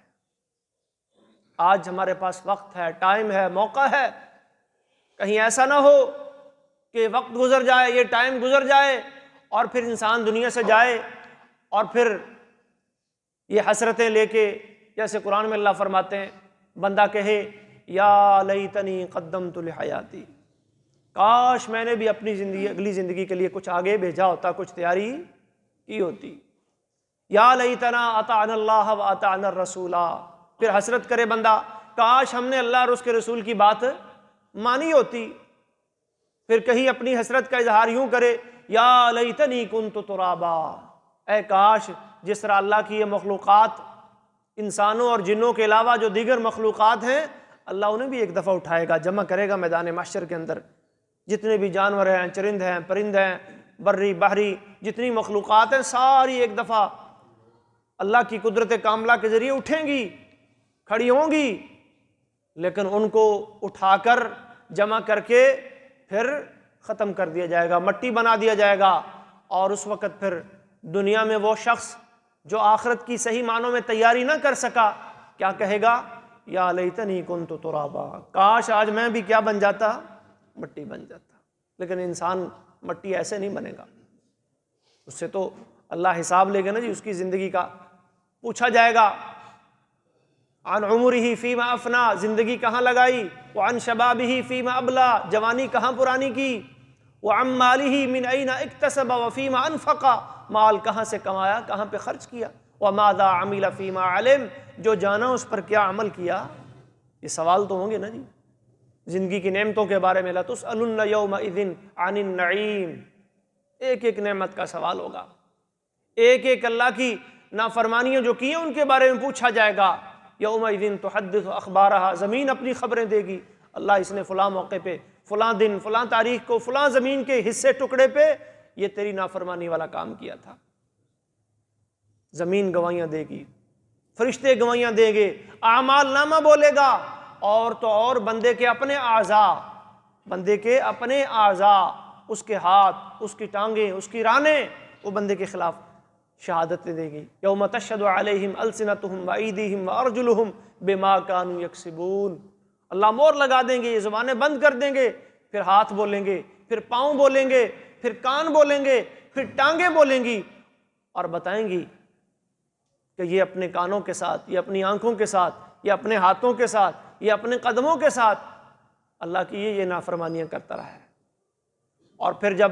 A: آج ہمارے پاس وقت ہے، ٹائم ہے، موقع ہے، کہیں ایسا نہ ہو کہ وقت گزر جائے، یہ ٹائم گزر جائے اور پھر انسان دنیا سے جائے اور پھر یہ حسرتیں لے کے، جیسے قرآن میں اللہ فرماتے ہیں، بندہ کہے یا لیتنی قدمت لحیاتی، کاش میں نے بھی اپنی زندگی، اگلی زندگی کے لیے کچھ آگے بھیجا ہوتا، کچھ تیاری کی ہوتی۔ یا لیتنا اطعنا اللہ و اطعنا الرسول، پھر حسرت کرے بندہ، کاش ہم نے اللہ اور اس کے رسول کی بات مانی ہوتی۔ پھر کہیں اپنی حسرت کا اظہار یوں کرے، یا لیتنی کنت ترابا، اے کاش جس طرح اللہ کی یہ مخلوقات، انسانوں اور جنوں کے علاوہ جو دیگر مخلوقات ہیں، اللہ انہیں بھی ایک دفعہ اٹھائے گا، جمع کرے گا میدان محشر کے اندر، جتنے بھی جانور ہیں، چرند ہیں، پرند ہیں، بری بحری، جتنی مخلوقات ہیں، ساری ایک دفعہ اللہ کی قدرت کاملہ کے ذریعے اٹھیں گی، کھڑی ہوں گی، لیکن ان کو اٹھا کر جمع کر کے پھر ختم کر دیا جائے گا، مٹی بنا دیا جائے گا۔ اور اس وقت پھر دنیا میں وہ شخص جو آخرت کی صحیح معنوں میں تیاری نہ کر سکا، کیا کہے گا؟ یا لیتنی کنت ترابا، کاش آج میں بھی کیا بن جاتا؟ مٹی بن جاتا۔ لیکن انسان مٹی ایسے نہیں بنے گا، اس سے تو اللہ حساب لے گا نا جی، اس کی زندگی کا پوچھا جائے گا۔ عن عمرہ فیما افنا، زندگی کہاں لگائی؟ وعن شبابہ فیما ابلا، جوانی کہاں پرانی کی؟ وعن مالہ من این اکتسب وفیما انفق، مال کہاں سے کمایا، کہاں پہ خرچ کیا؟ وماذا عمل فیما علم، جو جانا اس پر کیا عمل کیا؟ یہ سوال تو ہوں گے نا جی زندگی کی نعمتوں کے بارے میں۔ لَتُسْأَلُنَّ يَوْمَئِذٍ عَنِ النَّعِيمِ، ایک ایک نعمت کا سوال ہوگا، ایک ایک اللہ کی نافرمانیاں جو کی ہیں ان کے بارے میں پوچھا جائے گا۔ یومئذ تحدث اخبارہا، زمین اپنی خبریں دے گی، اللہ اس نے فلاں موقع پہ، فلاں دن، فلاں تاریخ کو، فلاں زمین کے حصے ٹکڑے پہ یہ تیری نافرمانی والا کام کیا تھا۔ زمین گواہیاں دے گی، فرشتے گواہیاں دیں گے، اعمال نامہ بولے گا، اور تو اور بندے کے اپنے اعضاء، بندے کے اپنے اعضاء، اس کے ہاتھ، اس کی ٹانگیں، اس کی رانیں، وہ بندے کے خلاف شہادتیں دے گی. یوم تشہد علیہم السنتہم وایدیہم وارجلہم بما کانوا یکسبون. اللہ مور لگا دیں گے، یہ زبانیں بند کر دیں گے، پھر ہاتھ بولیں گے، پھر پاؤں بولیں گے، پھر کان بولیں گے، پھر ٹانگیں بولیں گی اور بتائیں گی کہ یہ اپنے کانوں کے ساتھ، یہ اپنی آنکھوں کے ساتھ، یہ اپنے ہاتھوں کے ساتھ، یہ اپنے قدموں کے ساتھ اللہ کی یہ نافرمانیاں کرتا رہا ہے. اور پھر جب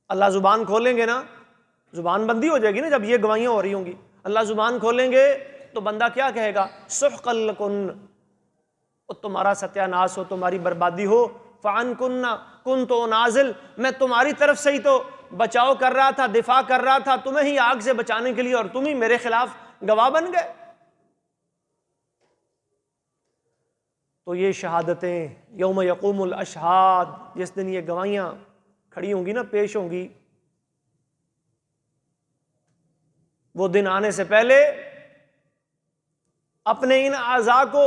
A: اللہ زبان کھولیں گے نا، زبان بندی ہو جائے گی نا جب یہ گواہیاں ہو رہی ہوں گی، اللہ زبان کھولیں گے تو بندہ کیا کہے گا؟ سحقا لکن، تمہارا ستیہ ناس ہو، تمہاری بربادی ہو. فعن کن تو نازل، میں تمہاری طرف سے ہی تو بچاؤ کر رہا تھا، دفاع کر رہا تھا تمہیں ہی آگ سے بچانے کے لیے، اور تم ہی میرے خلاف گواہ بن گئے. تو یہ شہادتیں یوم یقوم الاشہاد، جس دن یہ گواہیاں کھڑی ہوں گی نا، پیش ہوں گی، وہ دن آنے سے پہلے اپنے ان اعضاء کو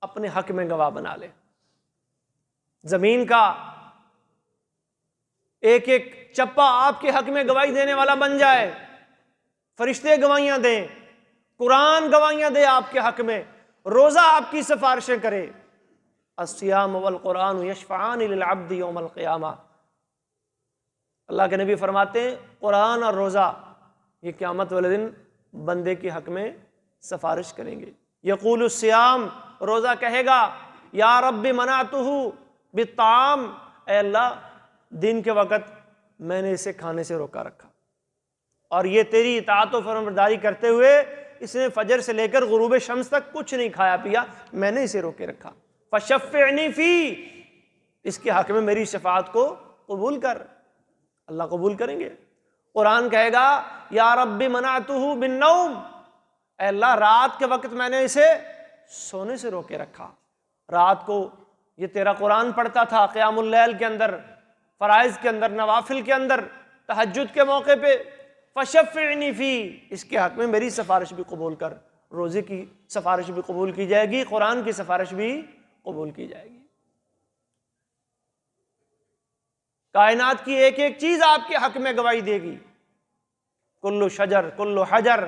A: اپنے حق میں گواہ بنا لے. زمین کا ایک ایک چپا آپ کے حق میں گواہی دینے والا بن جائے، فرشتے گواہیاں دیں، قرآن گواہیاں دے آپ کے حق میں، روزہ آپ کی سفارشیں کرے. الصیام والقرآن یشفعان للعبد یوم القیامہ. اللہ کے نبی فرماتے ہیں قرآن اور روزہ یہ قیامت والے دن بندے کے حق میں سفارش کریں گے. یقول الصیام، روزہ کہے گا یا رب منعتہ بالطعام، اے اللہ دن کے وقت میں نے اسے کھانے سے روکا رکھا، اور یہ تیری اطاعت و فرمانبرداری کرتے ہوئے اس نے فجر سے لے کر غروب شمس تک کچھ نہیں کھایا پیا، میں نے اسے روکے رکھا. فشفعنی فی، اس کے حق میں میری شفاعت کو قبول کر. اللہ قبول کریں گے. قرآن کہے گا یا رب منعتہ بالنوم، اے اللہ رات کے وقت میں نے اسے سونے سے روکے رکھا. رات کو یہ تیرا قرآن پڑھتا تھا، قیام اللیل کے اندر، فرائض کے اندر، نوافل کے اندر، تہجد کے موقع پہ. فشفعنی فی، اس کے حق میں میری سفارش بھی قبول کر. روزے کی سفارش بھی قبول کی جائے گی، قرآن کی سفارش بھی قبول کی جائے گی. کائنات کی ایک ایک چیز آپ کے حق میں گواہی دے گی. کل شجر کل حجر،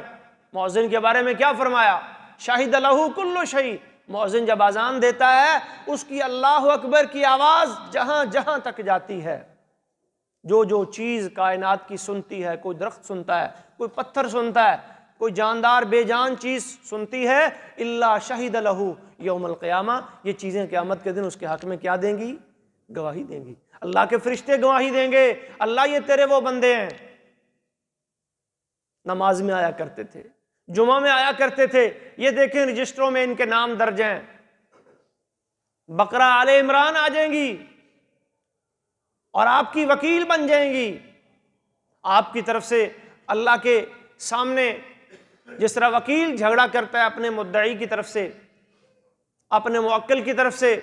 A: مؤذن کے بارے میں کیا فرمایا؟ شاہد لہ کل شیء. مؤذن جب اذان دیتا ہے اس کی اللہ اکبر کی آواز جہاں جہاں تک جاتی ہے، جو جو چیز کائنات کی سنتی ہے، کوئی درخت سنتا ہے، کوئی پتھر سنتا ہے، کوئی جاندار بے جان چیز سنتی ہے، الا شہد لہ یوم القیامہ، یہ چیزیں قیامت کے دن اس کے حق میں کیا دیں گی؟ گواہی دیں گی. اللہ کے فرشتے گواہی دیں گے، اللہ یہ تیرے وہ بندے ہیں، نماز میں آیا کرتے تھے، جمعہ میں آیا کرتے تھے، یہ دیکھیں رجسٹروں میں ان کے نام درج ہیں. بقرہ آل عمران آ جائیں گی اور آپ کی وکیل بن جائیں گی. آپ کی طرف سے اللہ کے سامنے جس طرح وکیل جھگڑا کرتا ہے اپنے مدعی کی طرف سے، اپنے موکل کی طرف سے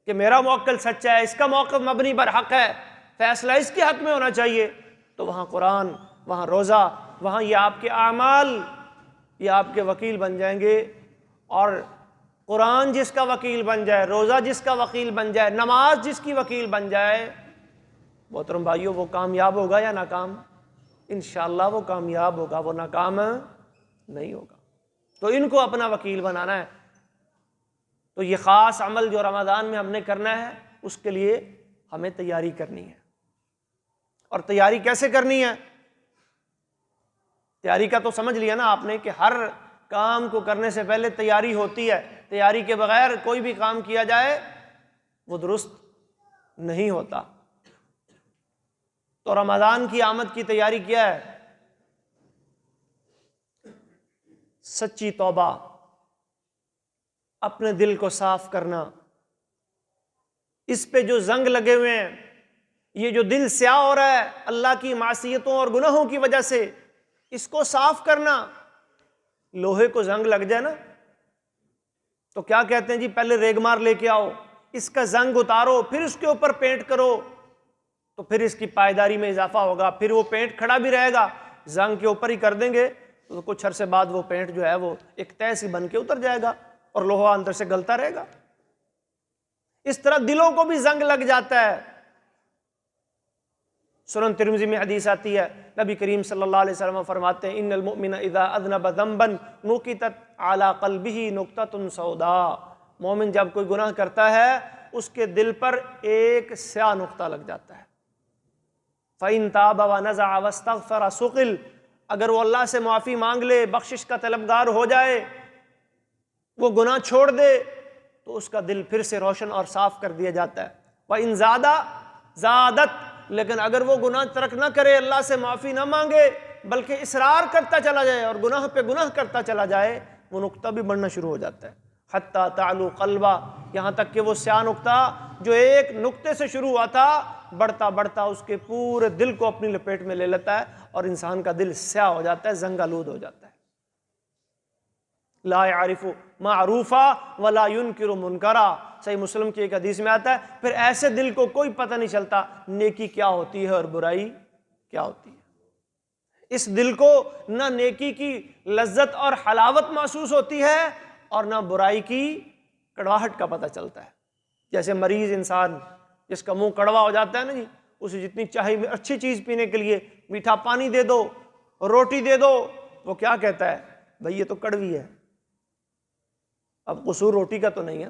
A: کہ میرا موکل سچا ہے، اس کا موقف مبنی بر حق ہے، فیصلہ اس کے حق میں ہونا چاہیے، تو وہاں قرآن، وہاں روزہ، وہاں یہ آپ کے اعمال یہ آپ کے وکیل بن جائیں گے. اور قرآن جس کا وکیل بن جائے، روزہ جس کا وکیل بن جائے، نماز جس کی وکیل بن جائے، محترم بھائیو وہ کامیاب ہوگا یا ناکام؟ انشاءاللہ وہ کامیاب ہوگا، وہ ناکام نہیں ہوگا. تو ان کو اپنا وکیل بنانا ہے. تو یہ خاص عمل جو رمضان میں ہم نے کرنا ہے، اس کے لیے ہمیں تیاری کرنی ہے. اور تیاری کیسے کرنی ہے؟ تیاری کا تو سمجھ لیا نا آپ نے کہ ہر کام کو کرنے سے پہلے تیاری ہوتی ہے. تیاری کے بغیر کوئی بھی کام کیا جائے وہ درست نہیں ہوتا. تو رمضان کی آمد کی تیاری کیا ہے؟ سچی توبہ، اپنے دل کو صاف کرنا. اس پہ جو زنگ لگے ہوئے ہیں، یہ جو دل سیاہ ہو رہا ہے اللہ کی معصیتوں اور گناہوں کی وجہ سے، اس کو صاف کرنا. لوہے کو زنگ لگ جائے نا تو کیا کہتے ہیں جی پہلے ریگمار لے کے آؤ، اس کا زنگ اتارو، پھر اس کے اوپر پینٹ کرو، تو پھر اس کی پائیداری میں اضافہ ہوگا، پھر وہ پینٹ کھڑا بھی رہے گا. زنگ کے اوپر ہی کر دیں گے تو کچھ عرصے بعد وہ پینٹ جو ہے وہ ایک تہہ سی بن کے اتر جائے گا اور لوہا اندر سے گلتا رہے گا. اس طرح دلوں کو بھی زنگ لگ جاتا ہے. سنن ترمذی میں حدیث آتی ہے نبی کریم صلی اللہ علیہ وسلم فرماتے ہیں ان المؤمن اذا اذنب ذنبا نکتت علی قلبہ نکتۃ سوداء، مومن جب کوئی گناہ کرتا ہے اس کے دل پر ایک سیاہ نقطہ لگ جاتا ہے۔ فَإِن تَابَ وَنَزَعَ وَاسْتَغْفَرَ سُقِلَ، اگر وہ اللہ سے معافی مانگ لے، بخشش کا طلبگار ہو جائے، وہ گناہ چھوڑ دے، تو اس کا دل پھر سے روشن اور صاف کر دیا جاتا ہے۔ وَإِن زَادَ زَادَتْ، لیکن اگر وہ گناہ ترک نہ کرے، اللہ سے معافی نہ مانگے، بلکہ اصرار کرتا چلا جائے اور گناہ پہ گناہ کرتا چلا جائے، وہ نقطہ بھی بڑھنا شروع ہو جاتا ہے۔ حتیٰ تعلو قلبہ، یہاں تک کہ وہ سیاہ نقطہ جو ایک نقطے سے شروع ہوا تھا، بڑھتا بڑھتا اس کے پورے دل کو اپنی لپیٹ میں لے لیتا ہے اور انسان کا دل سیاہ ہو جاتا ہے، زنگ آلود ہو جاتا ہے۔ لا يعرف معروفا ولا ينکر منکرا، صحیح مسلم کی ایک حدیث میں آتا ہے پھر ایسے دل کو کوئی پتہ نہیں چلتا نیکی کیا ہوتی ہے اور برائی کیا ہوتی ہے۔ اس دل کو نہ نیکی کی لذت اور حلاوت محسوس ہوتی ہے اور نہ برائی کی کڑواہٹ کا پتہ چلتا ہے۔ جیسے مریض انسان جس کا منہ کڑوا ہو جاتا ہے نا جی، اسے جتنی چاہیے اچھی چیز پینے کے لیے میٹھا پانی دے دو، روٹی دے دو، وہ کیا کہتا ہے؟ بھئی یہ تو کڑوی ہے۔ اب قصور روٹی کا تو نہیں ہے،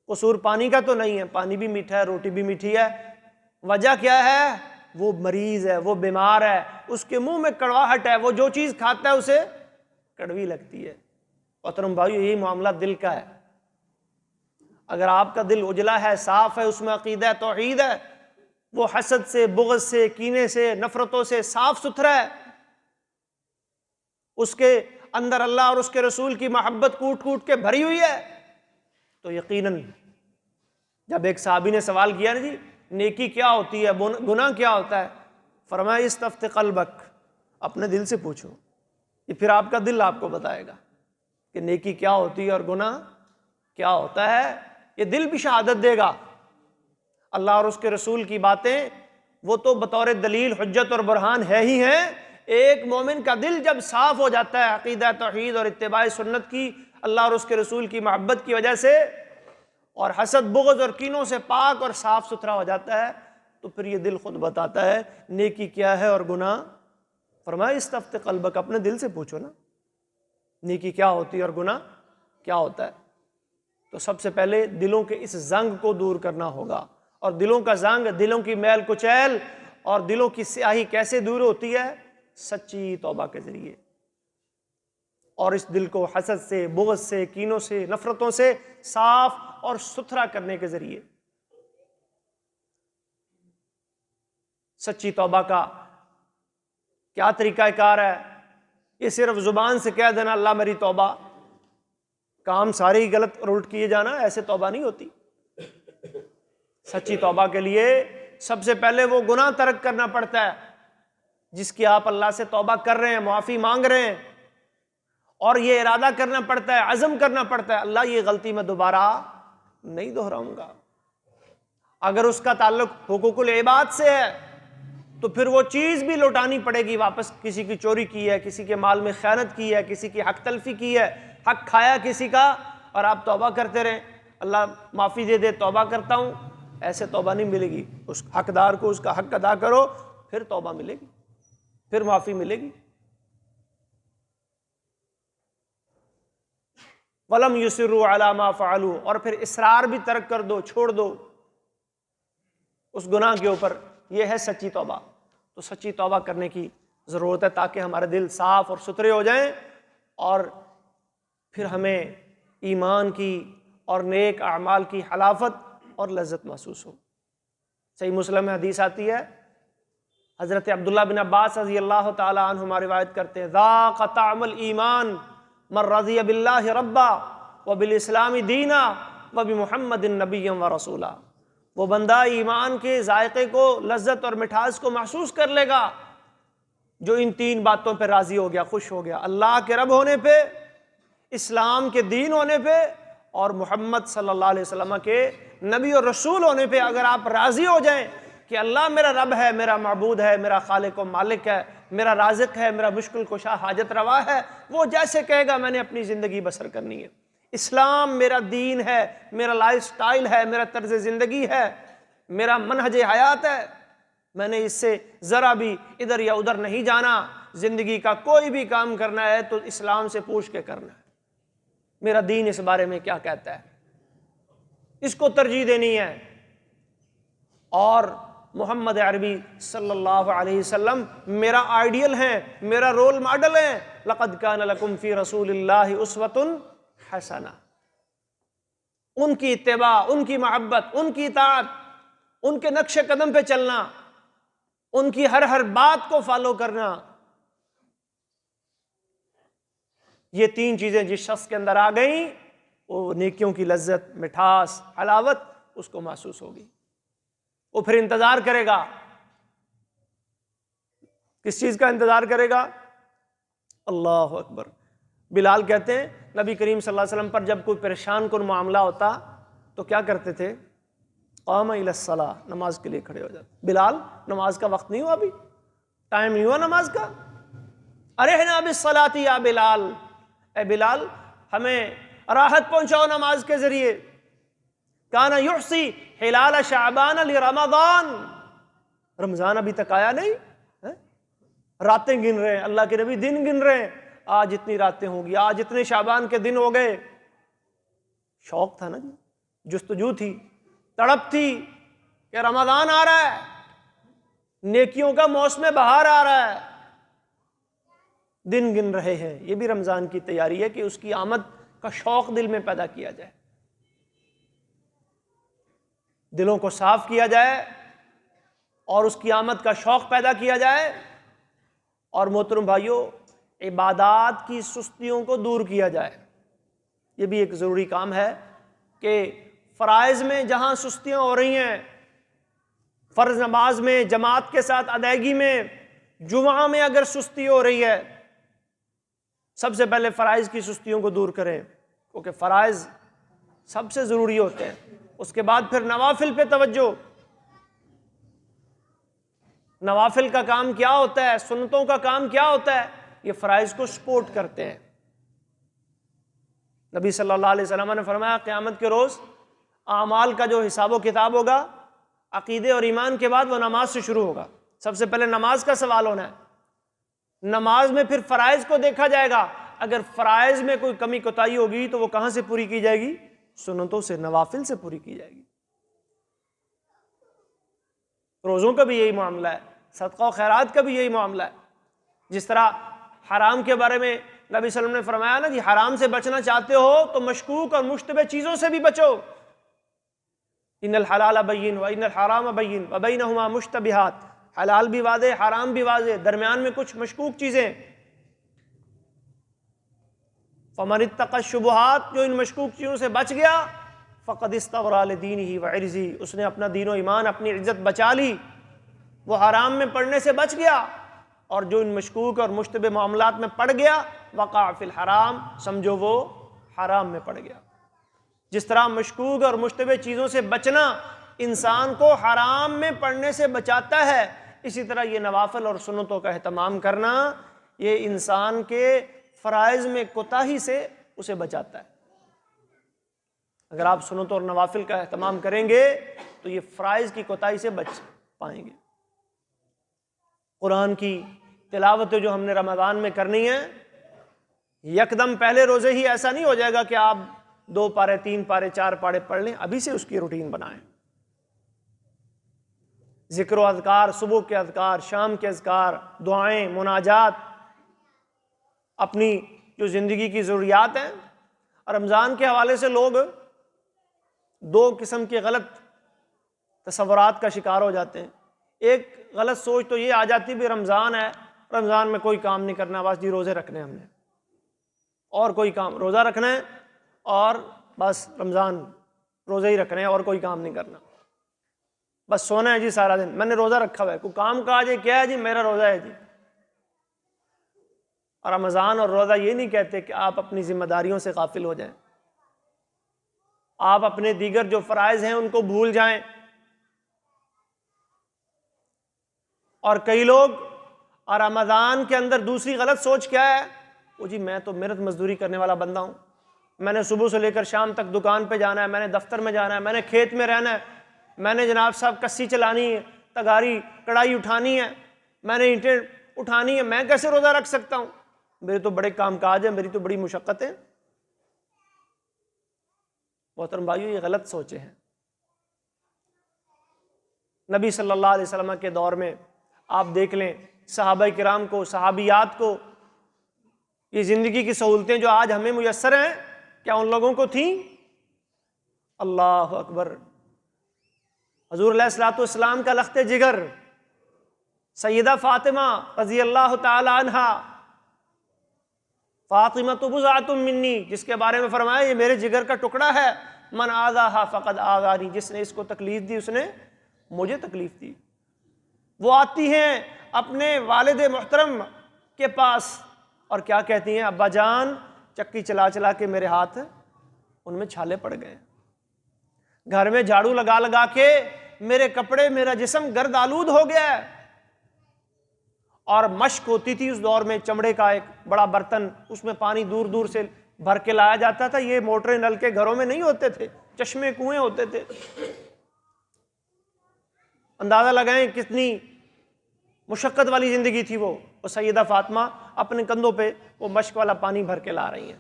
A: قصور پانی کا تو نہیں ہے، پانی بھی میٹھا ہے، روٹی بھی میٹھی ہے، وجہ کیا ہے؟ وہ مریض ہے، وہ بیمار ہے، اس کے منہ میں کڑواہٹ ہے، وہ جو چیز کھاتا ہے اسے کڑوی لگتی ہے۔ محترم بھائیو، یہی معاملہ دل کا ہے۔ اگر آپ کا دل اجلا ہے، صاف ہے، اس میں عقیدہ توحید ہے، وہ حسد سے، بغض سے، کینے سے، نفرتوں سے صاف ستھرا ہے، اس کے اندر اللہ اور اس کے رسول کی محبت کوٹ کوٹ کے بھری ہوئی ہے، تو یقیناً جب ایک صحابی نے سوال کیا نا جی نیکی کیا ہوتی ہے، گناہ کیا ہوتا ہے، فرمایا استفت قلبک، اپنے دل سے پوچھو، یہ پھر آپ کا دل آپ کو بتائے گا کہ نیکی کیا ہوتی ہے اور گناہ کیا ہوتا ہے۔ یہ دل بھی شہادت دے گا۔ اللہ اور اس کے رسول کی باتیں وہ تو بطور دلیل، حجت اور برہان ہے ہی ہیں۔ ایک مومن کا دل جب صاف ہو جاتا ہے عقیدہ توحید اور اتباع سنت کی، اللہ اور اس کے رسول کی محبت کی وجہ سے، اور حسد، بغض اور کینوں سے پاک اور صاف ستھرا ہو جاتا ہے، تو پھر یہ دل خود بتاتا ہے نیکی کیا ہے اور گناہ۔ فرمایا استفت قلبک، اپنے دل سے پوچھو نا نیکی کیا ہوتی ہے اور گناہ کیا ہوتا ہے۔ تو سب سے پہلے دلوں کے اس زنگ کو دور کرنا ہوگا، اور دلوں کا زنگ، دلوں کی میل کچیل اور دلوں کی سیاہی کیسے دور ہوتی ہے؟ سچی توبہ کے ذریعے، اور اس دل کو حسد سے، بغض سے، کینوں سے، نفرتوں سے صاف اور ستھرا کرنے کے ذریعے۔ سچی توبہ کا کیا طریقہ کار ہے؟ یہ صرف زبان سے کہہ دینا اللہ میری توبہ، کام سارے ہی غلط اور الٹ کیے جانا، ایسے توبہ نہیں ہوتی۔ سچی توبہ کے لیے سب سے پہلے وہ گناہ ترک کرنا پڑتا ہے جس کی آپ اللہ سے توبہ کر رہے ہیں، معافی مانگ رہے ہیں، اور یہ ارادہ کرنا پڑتا ہے، عزم کرنا پڑتا ہے اللہ یہ غلطی میں دوبارہ نہیں دہراؤں گا۔ اگر اس کا تعلق حقوق العباد سے ہے تو پھر وہ چیز بھی لوٹانی پڑے گی واپس، کسی کی چوری کی ہے، کسی کے مال میں خیانت کی ہے، کسی کی حق تلفی کی ہے، حق کھایا کسی کا، اور آپ توبہ کرتے رہیں اللہ معافی دے دے توبہ کرتا ہوں، ایسے توبہ نہیں ملے گی۔ اس حقدار کو اس کا حق ادا کرو، پھر توبہ ملے گی، پھر معافی ملے گی۔ وَلَمْ يُصِرُّوا عَلَى مَا فَعَلُوا، اور پھر اصرار بھی ترک کر دو، چھوڑ دو اس گناہ کے اوپر، یہ ہے سچی توبہ۔ تو سچی توبہ کرنے کی ضرورت ہے تاکہ ہمارے دل صاف اور ستھرے ہو جائیں، اور پھر ہمیں ایمان کی اور نیک اعمال کی حلاوت اور لذت محسوس ہو۔ صحیح مسلم میں حدیث آتی ہے، حضرت عبداللہ بن عباس رضی اللہ تعالی عنہما روایت کرتے ہیں، ذاق طعم الایمان من رضی باللہ ربا وبالاسلام دینا وبمحمد نبی ورسولا۔ وہ بندہ ایمان کے ذائقے کو، لذت اور مٹھاس کو محسوس کر لے گا جو ان تین باتوں پہ راضی ہو گیا، خوش ہو گیا، اللہ کے رب ہونے پہ، اسلام کے دین ہونے پہ، اور محمد صلی اللہ علیہ وسلم کے نبی اور رسول ہونے پہ۔ اگر آپ راضی ہو جائیں کہ اللہ میرا رب ہے، میرا معبود ہے، میرا خالق و مالک ہے، میرا رازق ہے، میرا مشکل کشا حاجت روا ہے، وہ جیسے کہے گا میں نے اپنی زندگی بسر کرنی ہے، اسلام میرا دین ہے، میرا لائف سٹائل ہے، میرا طرز زندگی ہے، میرا منہج حیات ہے، میں نے اس سے ذرا بھی ادھر یا ادھر نہیں جانا، زندگی کا کوئی بھی کام کرنا ہے تو اسلام سے پوچھ کے کرنا ہے، میرا دین اس بارے میں کیا کہتا ہے، اس کو ترجیح دینی ہے۔ اور محمد عربی صلی اللہ علیہ وسلم میرا آئیڈیل ہیں، میرا رول ماڈل ہیں۔ لقد کان لکم فی رسول اللہ اسوۃ حسنہ، ان کی اتباع، ان کی محبت، ان کی اطاعت، ان کے نقش قدم پہ چلنا، ان کی ہر بات کو فالو کرنا، یہ تین چیزیں جس شخص کے اندر آ گئیں وہ نیکیوں کی لذت، مٹھاس، حلاوت اس کو محسوس ہوگی، وہ پھر انتظار کرے گا۔ کس چیز کا انتظار کرے گا؟ اللہ اکبر۔ بلال کہتے ہیں نبی کریم صلی اللہ علیہ وسلم پر جب کوئی پریشان کن معاملہ ہوتا تو کیا کرتے تھے؟ قام الی الصلاۃ، نماز کے لیے کھڑے ہو جاتے۔ بلال نماز کا وقت نہیں ہوا، ابھی ٹائم نہیں ہوا نماز کا، ارحنا بالصلاۃ یا بلال، اے بلال ہمیں راحت پہنچاؤ نماز کے ذریعے۔ کان یحصی ہلال شعبان لرمضان، رمضان ابھی تک آیا نہیں، راتیں گن رہے ہیں، اللہ کے نبی دن گن رہے ہیں، آج اتنی راتیں ہوں گی، آج اتنے شعبان کے دن ہو گئے۔ شوق تھا نا جی، جستجو تھی، تڑپ تھی کہ رمضان آ رہا ہے، نیکیوں کا موسم بہار آ رہا ہے، دن گن رہے ہیں۔ یہ بھی رمضان کی تیاری ہے کہ اس کی آمد کا شوق دل میں پیدا کیا جائے، دلوں کو صاف کیا جائے اور اس کی آمد کا شوق پیدا کیا جائے۔ اور محترم بھائیوں، عبادات کی سستیوں کو دور کیا جائے، یہ بھی ایک ضروری کام ہے کہ فرائض میں جہاں سستیاں ہو رہی ہیں، فرض نماز میں جماعت کے ساتھ ادائیگی میں، جمعہ میں اگر سستی ہو رہی ہے، سب سے پہلے فرائض کی سستیوں کو دور کریں، کیونکہ فرائض سب سے ضروری ہوتے ہیں۔ اس کے بعد پھر نوافل پہ توجہ۔ نوافل کا کام کیا ہوتا ہے، سنتوں کا کام کیا ہوتا ہے؟ یہ فرائض کو سپورٹ کرتے ہیں۔ نبی صلی اللہ علیہ وسلم نے فرمایا قیامت کے روز اعمال کا جو حساب و کتاب ہوگا عقیدے اور ایمان کے بعد وہ نماز سے شروع ہوگا، سب سے پہلے نماز کا سوال ہونا ہے، نماز میں پھر فرائض کو دیکھا جائے گا۔ اگر فرائض میں کوئی کمی کوتاہی ہوگی تو وہ کہاں سے پوری کی جائے گی؟ سنتوں سے، نوافل سے پوری کی جائے گی۔ روزوں کا بھی یہی معاملہ ہے، صدقہ و خیرات کا بھی یہی معاملہ ہے۔ جس طرح حرام کے بارے میں نبی صلی اللہ علیہ وسلم نے فرمایا نا جی، حرام سے بچنا چاہتے ہو تو مشکوک اور مشتبہ چیزوں سے بھی بچو۔ ان الحلال بین و ان الحرام بین و بینہما مشتبہات، حلال بھی واضح، حرام بھی واضح، درمیان میں کچھ مشکوک چیزیں۔ فمن اتقى الشبہات، جو ان مشکوک چیزوں سے بچ گیا، فقد استبرأ لدینہ وعرضہ، اس نے اپنا دین و ایمان، اپنی عزت بچا لی، وہ حرام میں پڑنے سے بچ گیا۔ اور جو ان مشکوک اور مشتبہ معاملات میں پڑ گیا، وقع فی الحرام، سمجھو وہ حرام میں پڑ گیا۔ جس طرح مشکوک اور مشتبہ چیزوں سے بچنا انسان کو حرام میں پڑنے سے بچاتا ہے، اسی طرح یہ نوافل اور سنتوں کا اہتمام کرنا یہ انسان کے فرائض میں کوتاہی سے اسے بچاتا ہے۔ اگر آپ سنتوں اور نوافل کا اہتمام کریں گے تو یہ فرائض کی کوتاہی سے بچ پائیں گے۔ قرآن کی تلاوت جو ہم نے رمضان میں کرنی ہے، یکدم پہلے روزے ہی ایسا نہیں ہو جائے گا کہ آپ 2 پارے 3 پارے 4 پارے پڑھ لیں، ابھی سے اس کی روٹین بنائیں۔ ذکر و اذکار، صبح کے اذکار، شام کے اذکار، دعائیں، مناجات، اپنی جو زندگی کی ضروریات ہیں۔ رمضان کے حوالے سے لوگ 2 قسم کے غلط تصورات کا شکار ہو جاتے ہیں۔ ایک غلط سوچ تو یہ آ جاتی بھی رمضان ہے، رمضان میں کوئی کام نہیں کرنا، بس جی روزے رکھنے ہم نے، اور کوئی کام، روزہ رکھنا ہے اور بس رمضان روزے ہی رکھنے ہیں اور کوئی کام نہیں کرنا، بس سونا ہے جی سارا دن، میں نے روزہ رکھا ہوا ہے، کوئی کام کاج ہے کیا ہے جی، میرا روزہ ہے جی۔ اور رمضان اور روزہ یہ نہیں کہتے کہ آپ اپنی ذمہ داریوں سے غافل ہو جائیں، آپ اپنے دیگر جو فرائض ہیں ان کو بھول جائیں۔ اور کئی لوگ رمضان کے اندر دوسری غلط سوچ کیا ہے، وہ جی میں تو محنت مزدوری کرنے والا بندہ ہوں، میں نے صبح سے لے کر شام تک دکان پہ جانا ہے، میں نے دفتر میں جانا ہے، میں نے کھیت میں رہنا ہے، میں نے جناب صاحب کسی چلانی ہے، تگاری کڑائی اٹھانی ہے، میں نے اینٹیں اٹھانی ہے، میں کیسے روزہ رکھ سکتا ہوں؟ میرے تو بڑے کام کاج ہیں، میری تو بڑی مشقت ہے۔ محترم بھائیو، یہ غلط سوچے ہیں۔ نبی صلی اللہ علیہ وسلم کے دور میں آپ دیکھ لیں صحابہ کرام کو، صحابیات کو، یہ زندگی کی سہولتیں جو آج ہمیں میسر ہیں کیا ان لوگوں کو تھیں؟ اللہ اکبر۔ حضور علیہ الصلوۃ والسلام کا لخت جگر سیدہ فاطمہ رضی اللہ تعالی عنہا، فاطمہ تو بضعۃ منی، جس کے بارے میں فرمایا یہ میرے جگر کا ٹکڑا ہے، من آذاہا فقد آذانی، جس نے اس کو تکلیف دی اس نے مجھے تکلیف دی۔ وہ آتی ہیں اپنے والد محترم کے پاس اور کیا کہتی ہیں؟ ابا جان چکی چلا چلا کے میرے ہاتھ ان میں چھالے پڑ گئے، گھر میں جھاڑو لگا لگا کے میرے کپڑے، میرا جسم گرد آلود ہو گیا ہے۔ اور مشق ہوتی تھی اس دور میں، چمڑے کا ایک بڑا برتن، اس میں پانی دور دور سے بھر کے لایا جاتا تھا۔ یہ موٹریں نل کے گھروں میں نہیں ہوتے تھے، چشمے کنویں ہوتے تھے۔ اندازہ لگائیں کتنی مشقت والی زندگی تھی وہ سیدہ فاطمہ اپنے کندھوں پہ وہ مشق والا پانی بھر کے لا رہی ہیں،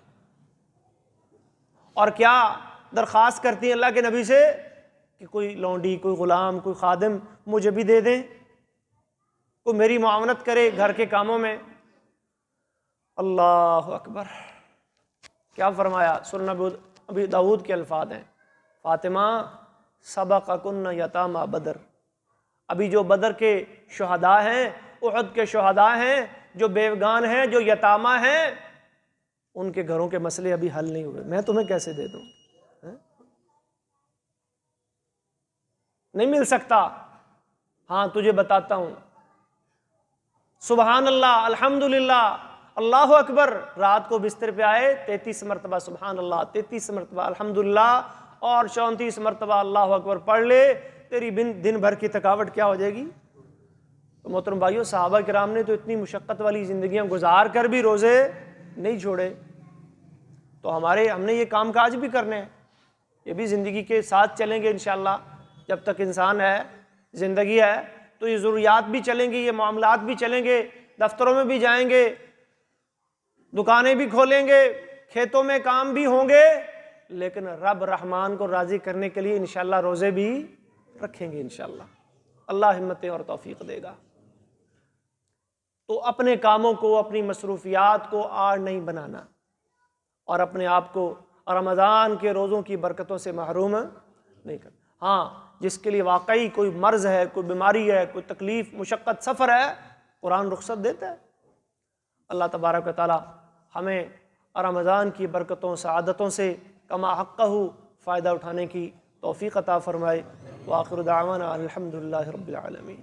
A: اور کیا درخواست کرتی ہیں اللہ کے نبی سے کہ کوئی لونڈی، کوئی غلام، کوئی خادم مجھے بھی دے دیں، کوئی میری معاونت کرے گھر کے کاموں میں۔ اللہ اکبر۔ کیا فرمایا؟ سنن ابی داؤد کے الفاظ ہیں، فاطمہ سبقکن یتامی بدر، ابھی جو بدر کے شہداء ہیں، احد کے شہداء ہیں، جو بیوگان ہیں، جو یتامہ ہیں، ان کے گھروں کے مسئلے ابھی حل نہیں ہوئے، میں تمہیں کیسے دے دوں؟ نہیں مل سکتا۔ ہاں تجھے بتاتا ہوں، سبحان اللہ، الحمدللہ، اللہ اکبر، رات کو بستر پہ آئے 33 مرتبہ سبحان اللہ، 33 مرتبہ الحمدللہ اور 34 مرتبہ اللہ اکبر پڑھ لے، تیری دن بھر کی تھکاوٹ کیا ہو جائے گی؟ تو محترم بھائیو، صحابہ کرام نے تو اتنی مشقت والی زندگیاں گزار کر بھی روزے نہیں چھوڑے، تو ہم نے یہ کام کاج بھی کرنے ہیں، یہ بھی زندگی کے ساتھ چلیں گے انشاءاللہ۔ جب تک انسان ہے، زندگی ہے، تو یہ ضروریات بھی چلیں گی، یہ معاملات بھی چلیں گے، دفتروں میں بھی جائیں گے، دکانیں بھی کھولیں گے، کھیتوں میں کام بھی ہوں گے، لیکن رب رحمان کو راضی کرنے کے لیے انشاءاللہ روزے بھی رکھیں گے انشاءاللہ۔ اللہ ہمتیں اور توفیق دے گا۔ تو اپنے کاموں کو، اپنی مصروفیات کو آڑ نہیں بنانا، اور اپنے آپ کو رمضان کے روزوں کی برکتوں سے محروم نہیں کرنا۔ ہاں جس کے لیے واقعی کوئی مرض ہے، کوئی بیماری ہے، کوئی تکلیف، مشقت، سفر ہے، قرآن رخصت دیتا ہے۔ اللہ تبارک و تعالی ہمیں رمضان کی برکتوں، سعادتوں سے کما حقہ فائدہ اٹھانے کی توفیق عطا فرمائے۔ وآخر دعوانا الحمدللہ رب العالمین۔